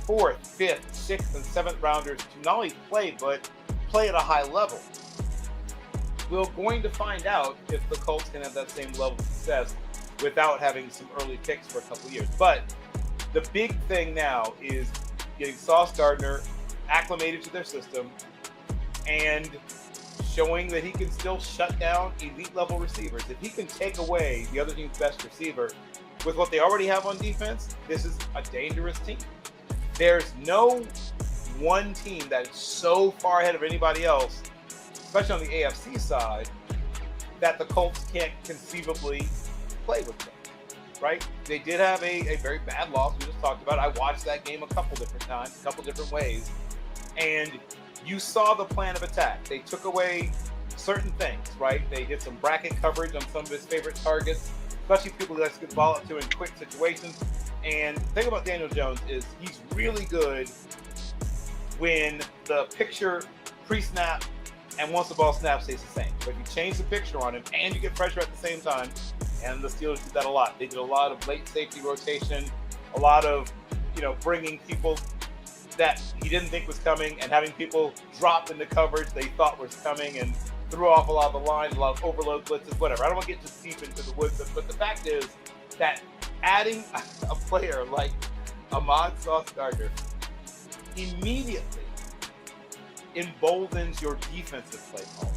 4th, 5th, 6th, and 7th rounders to not only play, but play at a high level. We're going to find out if the Colts can have that same level of success without having some early picks for a couple of years. But the big thing now is getting Sauce Gardner acclimated to their system and showing that he can still shut down elite level receivers. If he can take away the other team's best receiver with what they already have on defense, this is a dangerous team. There's no one team that is so far ahead of anybody else, especially on the AFC side, that the Colts can't conceivably play with them, right? They did have a very bad loss. We just talked about it. I watched that game a couple different times, a couple different ways, and you saw the plan of attack. They took away certain things, right? They did some bracket coverage on some of his favorite targets, especially people that get the ball up to in quick situations. And the thing about Daniel Jones is he's really good when the picture pre-snap and once the ball snaps stays the same. But if you change the picture on him and you get pressure at the same time, and the Steelers did that a lot. They did a lot of late safety rotation, a lot of, bringing people that he didn't think was coming and having people drop into coverage they thought was coming and threw off a lot of the lines, a lot of overload blitzes, whatever. I don't want to get too deep into the woods, but the fact is that adding a player like Ahmad Sauce Gardner immediately emboldens your defensive play call,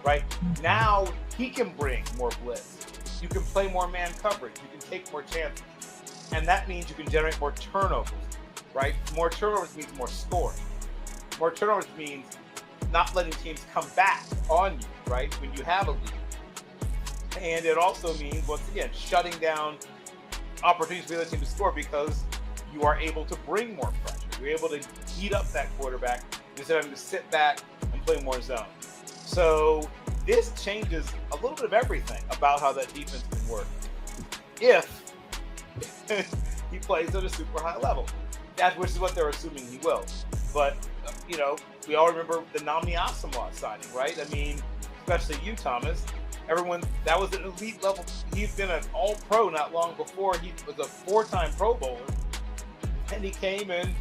right? Now he can bring more blitz. You can play more man coverage. You can take more chances. And that means you can generate more turnovers, right? More turnovers means more scoring. More turnovers means not letting teams come back on you, right, when you have a lead. And it also means, once again, shutting down opportunities for the other team to score because you are able to bring more pressure. You're able to heat up that quarterback instead of having to sit back and play more zone. So this changes a little bit of everything about how that defense can work if he plays at a super high level. Which is what they're assuming he will. But, we all remember the Nnamdi Asomugha signing, right? I mean, especially you, Thomas. Everyone, that was an elite level. He's been an all-pro not long before. He was a 4-time Pro Bowler. And he came and,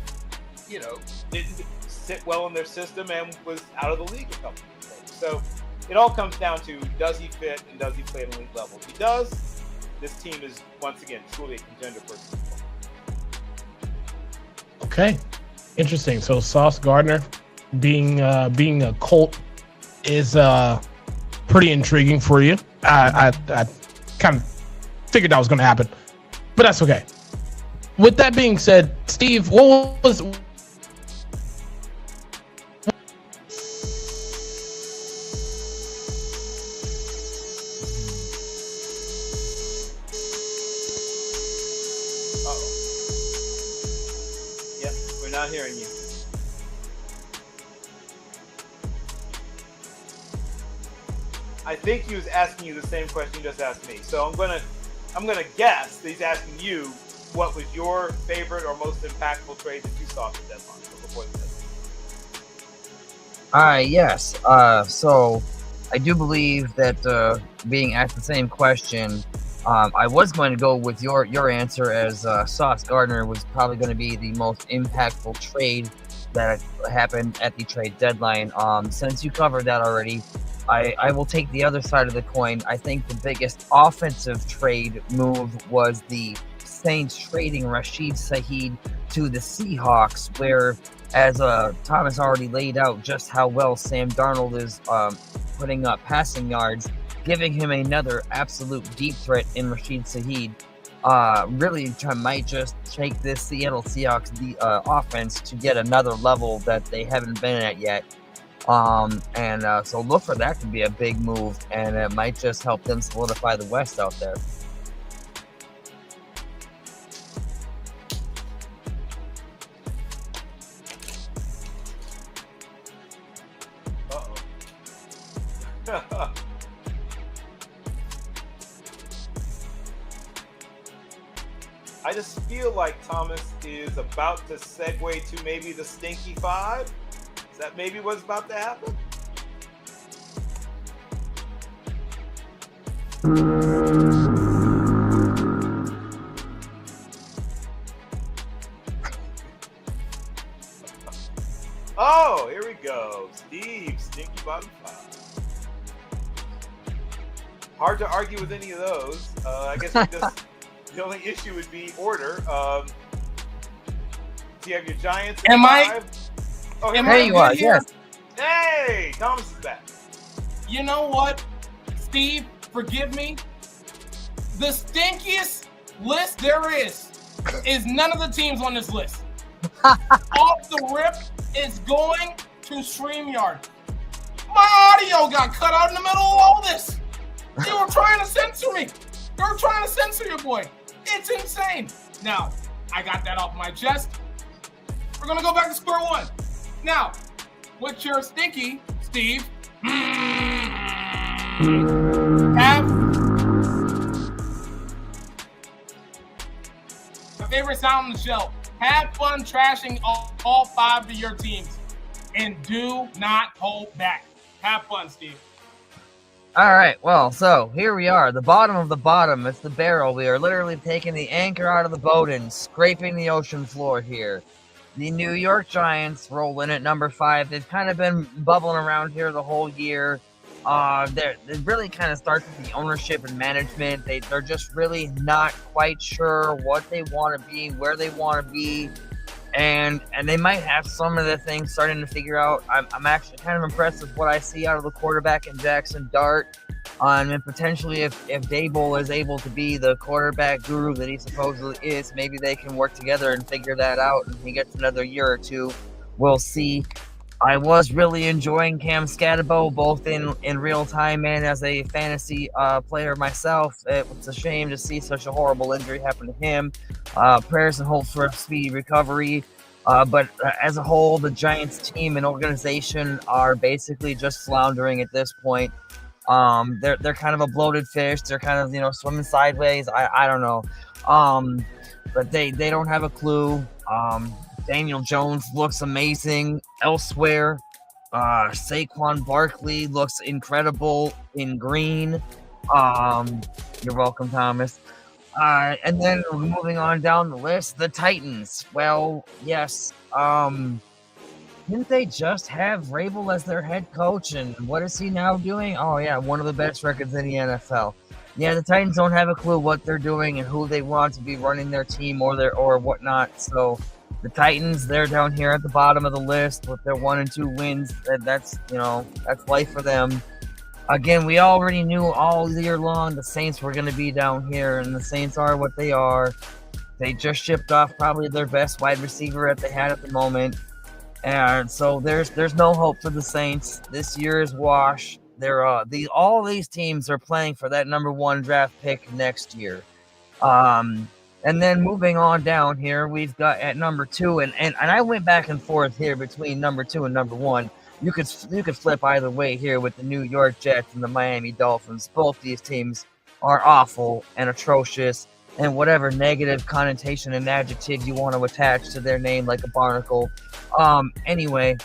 didn't sit well in their system and was out of the league a couple years later. So it all comes down to, does he fit and does he play at an elite level? If he does, this team is, once again, truly a contender for Super Bowl. Okay, interesting. So Sauce Gardner being a Colt is pretty intriguing for you. I kind of figured that was going to happen, but that's okay. With that being said, Steve, what was not hearing you. I think he was asking you the same question you just asked me. So I'm gonna guess that he's asking you what was your favorite or most impactful trade that you saw at the deadline before the deadline. Yes. So I do believe that being asked the same question, I was going to go with your answer as Sauce Gardner was probably going to be the most impactful trade that happened at the trade deadline. Since you covered that already, I will take the other side of the coin. I think the biggest offensive trade move was the Saints trading Rashid Shaheed to the Seahawks, where, as Thomas already laid out just how well Sam Darnold is putting up passing yards, giving him another absolute deep threat in Rashid Shaheed really might just take this Seattle Seahawks offense to get another level that they haven't been at yet. So look for that to be a big move, and it might just help them solidify the West out there. Uh-oh. I just feel like Thomas is about to segue to maybe the Stinky Five. Is that maybe what's about to happen? Oh, here we go. Steve, Stinky Bottom Five. Hard to argue with any of those. I guess the only issue would be order. So you have your Giants. Am I? Five. Oh, There you are. Yes. Hey, Thomas is back. You know what, Steve? Forgive me. The stinkiest list there is none of the teams on this list. Off the rip is going to StreamYard. My audio got cut out in the middle of all this. They were trying to censor me. They were trying to censor your boy. It's insane. Now, I got that off my chest. We're going to go back to square one. Now, what's your stinky, Steve? Have my favorite sound on the show. Have fun trashing all five of your teams. And do not hold back. Have fun, Steve. All right, well, so here we are, the bottom of the bottom. It's the barrel. We are literally taking the anchor out of the boat and scraping the ocean floor here. The New York Giants roll in at number 5. They've kind of been bubbling around here the whole year. It really kind of starts with the ownership and management. They're just really not quite sure what they want to be, where they want to be. And they might have some of the things starting to figure out. I'm actually kind of impressed with what I see out of the quarterback in Jackson Dart. And potentially if Dable is able to be the quarterback guru that he supposedly is, maybe they can work together and figure that out and he gets another year or two. We'll see. I was really enjoying Cam Scatabo, both in real time and as a fantasy player myself. It's a shame to see such a horrible injury happen to him. Prayers and hopes for a speedy recovery. But as a whole, the Giants team and organization are basically just floundering at this point. They're kind of a bloated fish. They're kind of swimming sideways. I don't know. But they don't have a clue. Daniel Jones looks amazing elsewhere. Saquon Barkley looks incredible in green. You're welcome, Thomas. And then moving on down the list, the Titans. Well, yes. Didn't they just have Vrabel as their head coach? And what is he now doing? Oh, yeah, one of the best records in the NFL. Yeah, the Titans don't have a clue what they're doing and who they want to be running their team or whatnot. So the Titans, they're down here at the bottom of the list with their 1 and 2 wins. That's life for them. Again, we already knew all year long the Saints were going to be down here, and the Saints are what they are. They just shipped off probably their best wide receiver that they had at the moment. And so there's no hope for the Saints. This year is wash. All these teams are playing for that number 1 draft pick next year. And then moving on down here, we've got at number 2, and I went back and forth here between number 2 and number 1. You could flip either way here with the New York Jets and the Miami Dolphins. Both these teams are awful and atrocious, and whatever negative connotation and adjective you want to attach to their name, like a barnacle. Anyway,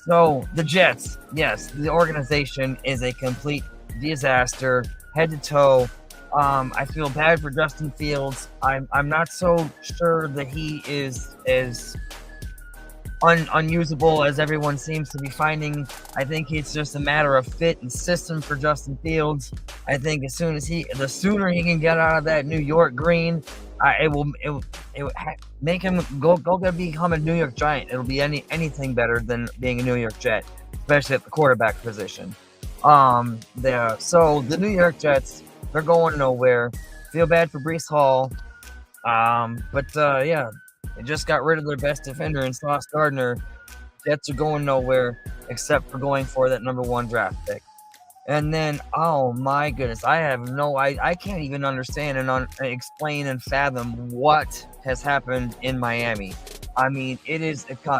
so the Jets, yes, the organization is a complete disaster, head to toe. I feel bad for Justin Fields. I'm not so sure that he is as unusable as everyone seems to be finding. I think it's just a matter of fit and system for Justin Fields. I think the sooner he can get out of that New York green, it will make him go become a New York Giant. It'll be anything better than being a New York Jet, especially at the quarterback position. So the New York Jets, they're going nowhere. Feel bad for Breece Hall. Yeah, they just got rid of their best defender in Sauce Gardner. Jets are going nowhere except for going for that number 1 draft pick. And then, oh my goodness, I can't even understand and explain and fathom what has happened in Miami. I mean,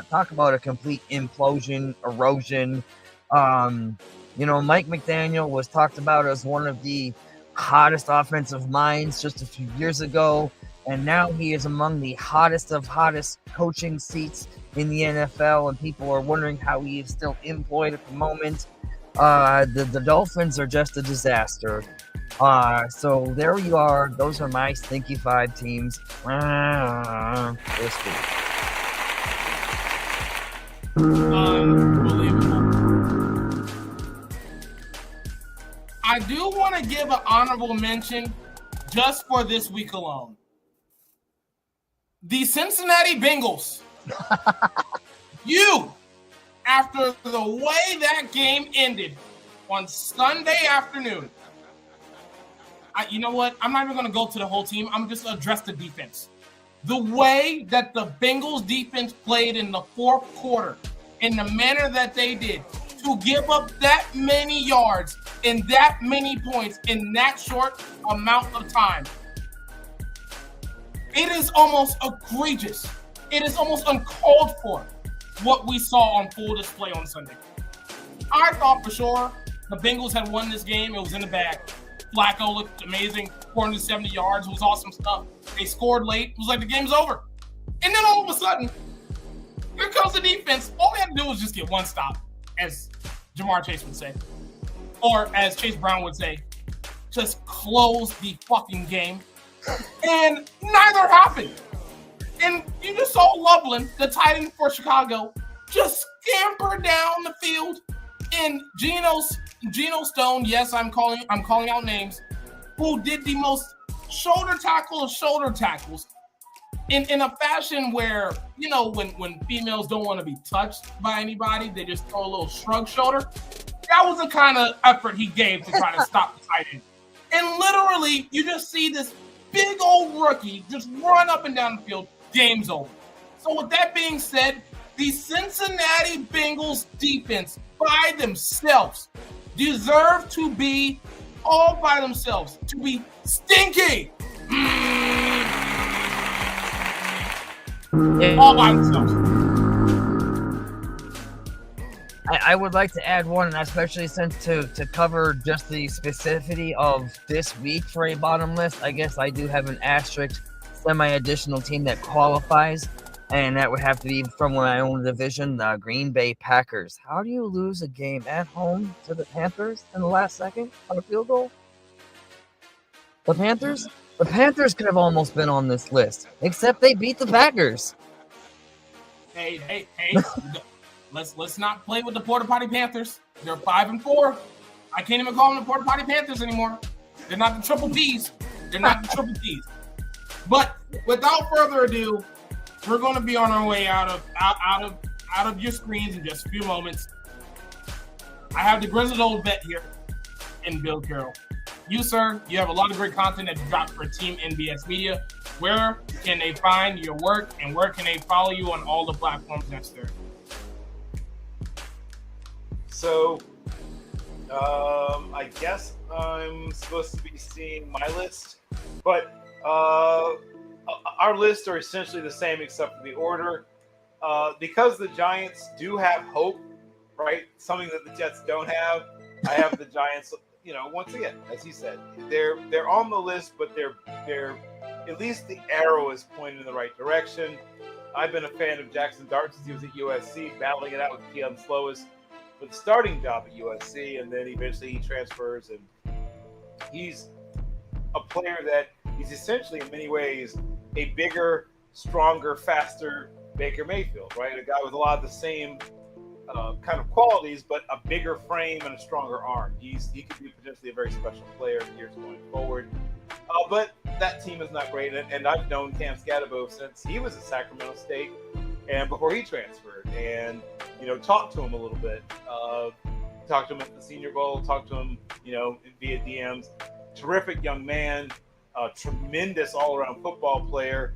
talk about a complete implosion, erosion. Mike McDaniel was talked about as one of the hottest offensive minds just a few years ago, and now he is among the hottest coaching seats in the NFL, and people are wondering how he is still employed at the moment. The Dolphins are just a disaster. So there you are. Those are my stinky 5 teams. This week. Unbelievable. I do want to give an honorable mention just for this week alone. The Cincinnati Bengals. After the way that game ended on Sunday afternoon, you know what? I'm not even going to go to the whole team. I'm just going to address the defense. The way that the Bengals defense played in the 4th quarter, in the manner that they did, to give up that many yards and that many points in that short amount of time. It is almost egregious. It is almost uncalled for what we saw on full display on Sunday. I thought for sure the Bengals had won this game. It was in the bag. Flacco looked amazing, 470 yards. It was awesome stuff. They scored late. It was like the game's over. And then all of a sudden, here comes the defense. All they had to do was just get 1 stop, as Jamar Chase would say. Or as Chase Brown would say, just close the fucking game. And neither happened. And you just saw Loveland, the tight end for Chicago, just scamper down the field. And Geno Stone, yes, I'm calling out names, who did the most shoulder tackles in a fashion where, when females don't want to be touched by anybody, they just throw a little shrug shoulder. That was the kind of effort he gave to try to stop the tight end. And literally, you just see this big old rookie just run up and down the field. Game's over. So with that being said, The Cincinnati Bengals defense by themselves deserve to be all by themselves, to be stinky. All by themselves. I would like to add one, especially since to cover just the specificity of this week for a bottom list, I guess I do have an asterisk semi-additional team that qualifies, and that would have to be from my own division, the Green Bay Packers. How do you lose a game at home to the Panthers in the last second on a field goal? The Panthers could have almost been on this list, except they beat the Packers. Hey. Let's not play with the Porta Potty Panthers. They're 5-4. I can't even call them the Porta Potty Panthers anymore. They're not the Triple P's. But without further ado, we're going to be on our way out of your screens in just a few moments. I have the grizzled old vet here in Bill Carroll. You, sir, you have a lot of great content that you dropped for Team NBS Media. Where can they find your work, and where can they follow you on all the platforms necessary? So, I guess I'm supposed to be seeing my list, but our lists are essentially the same except for the order. Because the Giants do have hope, right? Something that the Jets don't have. I have the Giants. Once again, as he said, they're on the list, but they're at least the arrow is pointing in the right direction. I've been a fan of Jackson Dart since he was at USC, battling it out with Keon Slovis for the starting job at USC, and then eventually he transfers, and he's a player that he's essentially in many ways a bigger, stronger, faster Baker Mayfield, right? A guy with a lot of the same kind of qualities, but a bigger frame and a stronger arm. He could be potentially a very special player in years going forward. But that team is not great, and I've known Cam Scatterbo since he was at Sacramento State and before he transferred, and talked to him a little bit. Talked to him at the Senior Bowl, talked to him, via DMs. Terrific young man, tremendous all-around football player.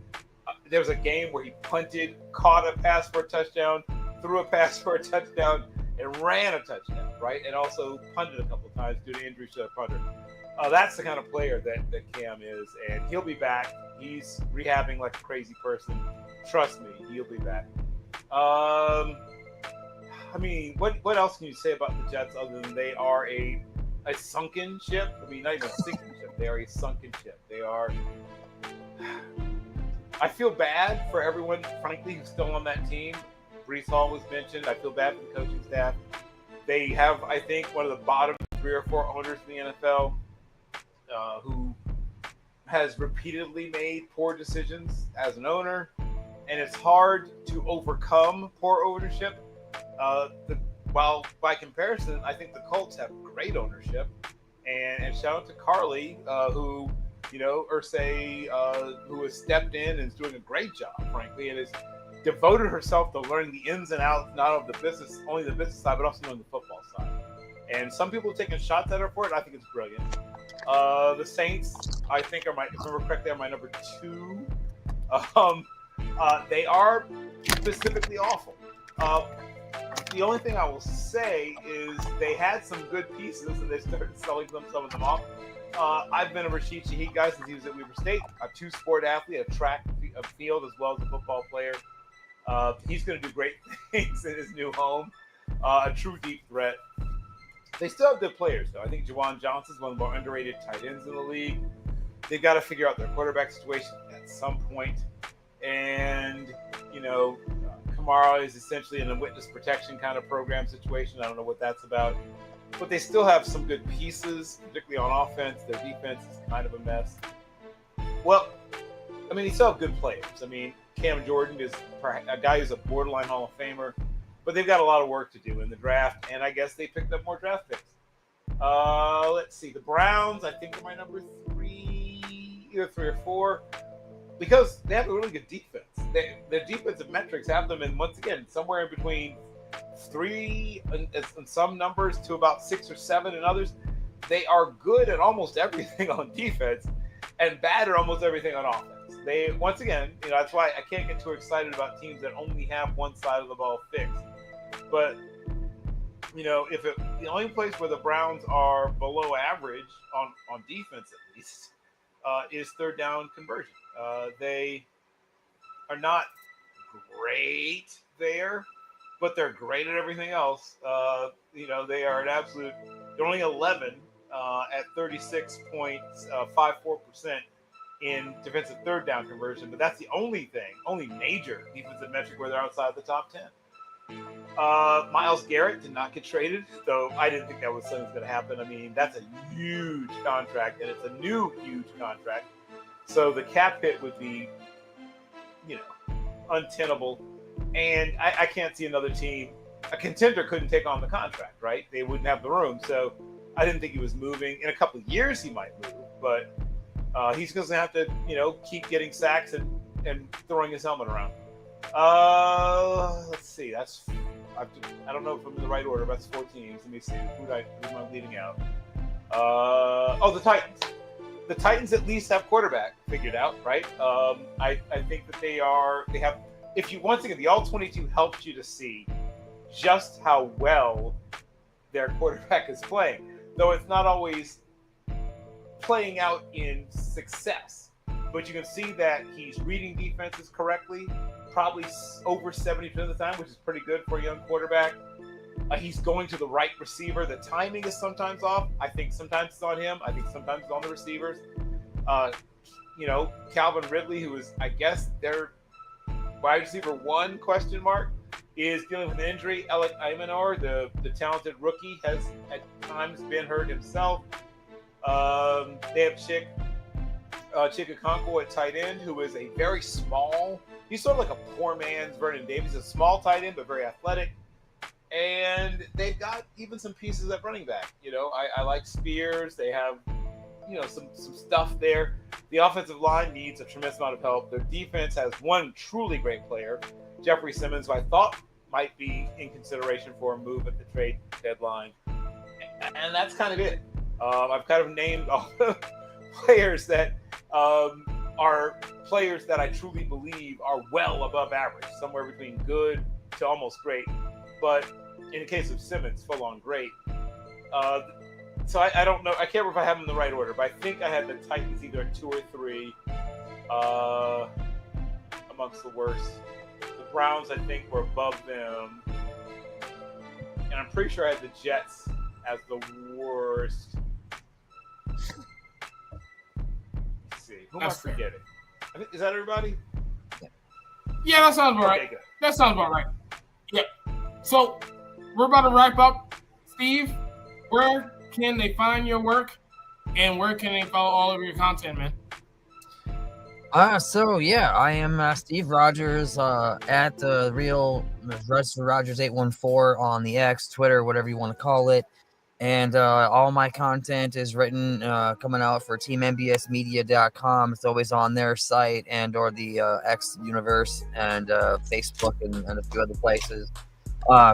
There was a game where he punted, caught a pass for a touchdown, threw a pass for a touchdown, and ran a touchdown, right? And also punted a couple of times due to injury to a punter. That's the kind of player that Cam is, and he'll be back. He's rehabbing like a crazy person. Trust me, he'll be back. What else can you say about the Jets other than they are a sunken ship? I mean, not even a sinking ship. They are a sunken ship. They are. I feel bad for everyone, frankly, who's still on that team. Breece Hall was mentioned. I feel bad for the coaching staff. They have, I think, one of the bottom 3 or 4 owners in the NFL who has repeatedly made poor decisions as an owner, and it's hard to overcome poor ownership. While by comparison, I think the Colts have great ownership, and shout out to Carly, who Ursay, who has stepped in and is doing a great job, frankly, and has devoted herself to learning the ins and outs, not of the business, only the business side, but also knowing the football side. And some people have taken shots at her for it. I think it's brilliant. The Saints, I think, if I remember correctly, are my number 2. They are specifically awful. The only thing I will say is they had some good pieces, and they started selling some of them off. I've been a Rashid Shaheed guy since he was at Weber State, a 2-sport athlete, a track, a field, as well as a football player. He's going to do great things in his new home. A true deep threat. They still have good players, though. I think Juwan Johnson is one of the more underrated tight ends in the league. They've got to figure out their quarterback situation at some point. And, Kamara is essentially in a witness protection kind of program situation. I don't know what that's about. But they still have some good pieces, particularly on offense. Their defense is kind of a mess. Well, they still have good players. Cam Jordan is a guy who's a borderline Hall of Famer, but they've got a lot of work to do in the draft, and I guess they picked up more draft picks. Let's see. The Browns, I think, are my number 3, either 3 or 4, because they have a really good defense. Their defensive metrics have them in, once again, somewhere in between 3 in some numbers to about 6 or 7 in others. They are good at almost everything on defense and bad at almost everything on offense. They once again, that's why I can't get too excited about teams that only have one side of the ball fixed. But the only place where the Browns are below average on defense at least is third down conversion. They are not great there, but they're great at everything else. They are an absolute. They're only 11 at 36.54% in defensive third down conversion, but that's the only major defensive metric where they're outside the top 10. Myles Garrett did not get traded, though I didn't think that was something that's going to happen. I mean, that's a huge contract, and it's a new huge contract. So the cap hit would be, untenable. And I can't see another team. A contender couldn't take on the contract, right? They wouldn't have the room. So I didn't think he was moving. In a couple of years, he might move, but he's going to have to, keep getting sacks and throwing his helmet around. Let's see. I don't know if I'm in the right order, but that's 4 teams. Let me see. Who am I leading out? The Titans. The Titans at least have quarterback figured out, right? I think that they have. Once again, the All-22 helps you to see just how well their quarterback is playing, though it's not always playing out in success. But you can see that he's reading defenses correctly, probably over 70% of the time, which is pretty good for a young quarterback. He's going to the right receiver. The timing is sometimes off. I think sometimes it's on him. I think sometimes it's on the receivers. Calvin Ridley, who is, I guess, their wide receiver 1 ? Is dealing with an injury. Alec Imanor, the talented rookie, has at times been hurt himself. They have Chikakonko at tight end, who is a very small. He's sort of like a poor man's Vernon Davis, a small tight end, but very athletic. And they've got even some pieces at running back. I like Spears. They have, some stuff there. The offensive line needs a tremendous amount of help. Their defense has one truly great player, Jeffrey Simmons, who I thought might be in consideration for a move at the trade deadline. And that's kind of it. I've kind of named all the players that are players that I truly believe are well above average, somewhere between good to almost great. But in the case of Simmons, full on great. So I don't know. I can't remember if I have them in the right order, but I think I had the Titans either at 2 or 3 amongst the worst. The Browns, I think, were above them. And I'm pretty sure I had the Jets as the worst. Let's see. Who am I forgetting? Is that everybody? Yeah, that sounds about right. That sounds about right. Yeah. So we're about to wrap up. Steve, where can they find your work, and where can they follow all of your content, man? I am Steve Rogers at the real Rogers 814 on the X, Twitter, whatever you want to call it. And all my content is written, coming out for teammbsmedia.com. It's always on their site and or the X universe and Facebook and a few other places.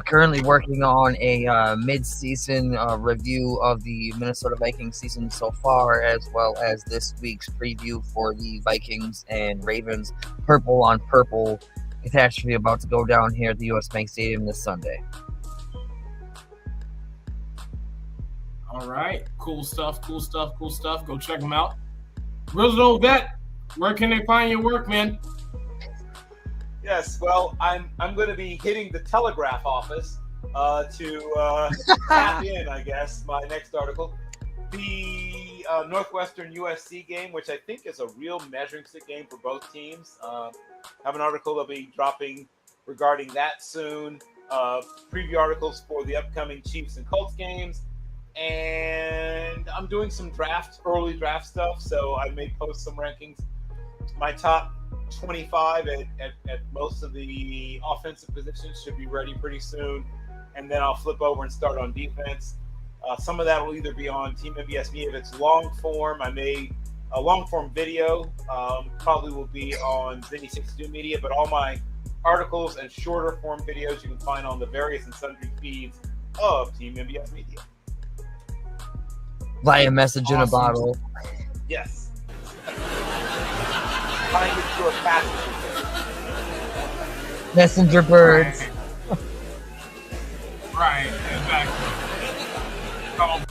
Currently working on a mid-season review of the Minnesota Vikings season so far, as well as this week's preview for the Vikings and Ravens purple on purple catastrophe about to go down here at the US Bank Stadium this Sunday. All right. Cool stuff. Go check them out. Grizzle Vet, where can they find your work, man? Yes, well, I'm going to be hitting the Telegraph office to tap in, I guess, my next article. The Northwestern USC game, which I think is a real measuring stick game for both teams. Have an article that'll be dropping regarding that soon. Preview articles for the upcoming Chiefs and Colts games. And I'm doing some early draft stuff, so I may post some rankings. My top 25 at most of the offensive positions should be ready pretty soon, and then I'll flip over and start on defense. Some of that will either be on Team MBS Media if it's long form. A long form video probably will be on Zinni 62 Media, but all my articles and shorter form videos you can find on the various and sundry feeds of Team MBS Media. Via message in a bottle. Yes. trying to do it faster. Messenger birds. Right, exactly. So,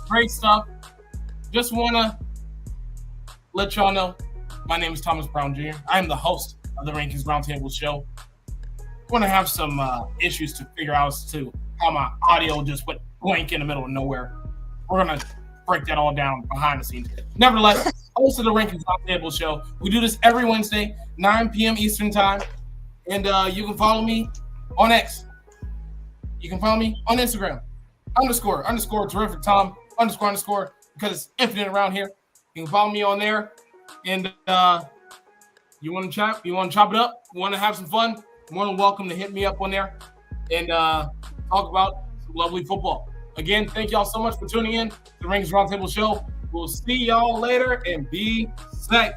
great stuff. Just want to let y'all know my name is Thomas Brown Jr. I am the host of the Rankings Roundtable show. Want to have some issues to figure out as to how my audio just went blank in the middle of nowhere. We're going to break that all down behind the scenes. Nevertheless, host of the Rankings Roundtable show. We do this every Wednesday, 9 p.m. Eastern time. And you can follow me on X. You can follow me on Instagram. __ terrific Tom __ because it's infinite around here. You can follow me on there. And you want to chop it up? You want to have some fun? More than welcome to hit me up on there and talk about some lovely football. Again, thank y'all so much for tuning in to the Rings Roundtable Show. We'll see y'all later and be safe.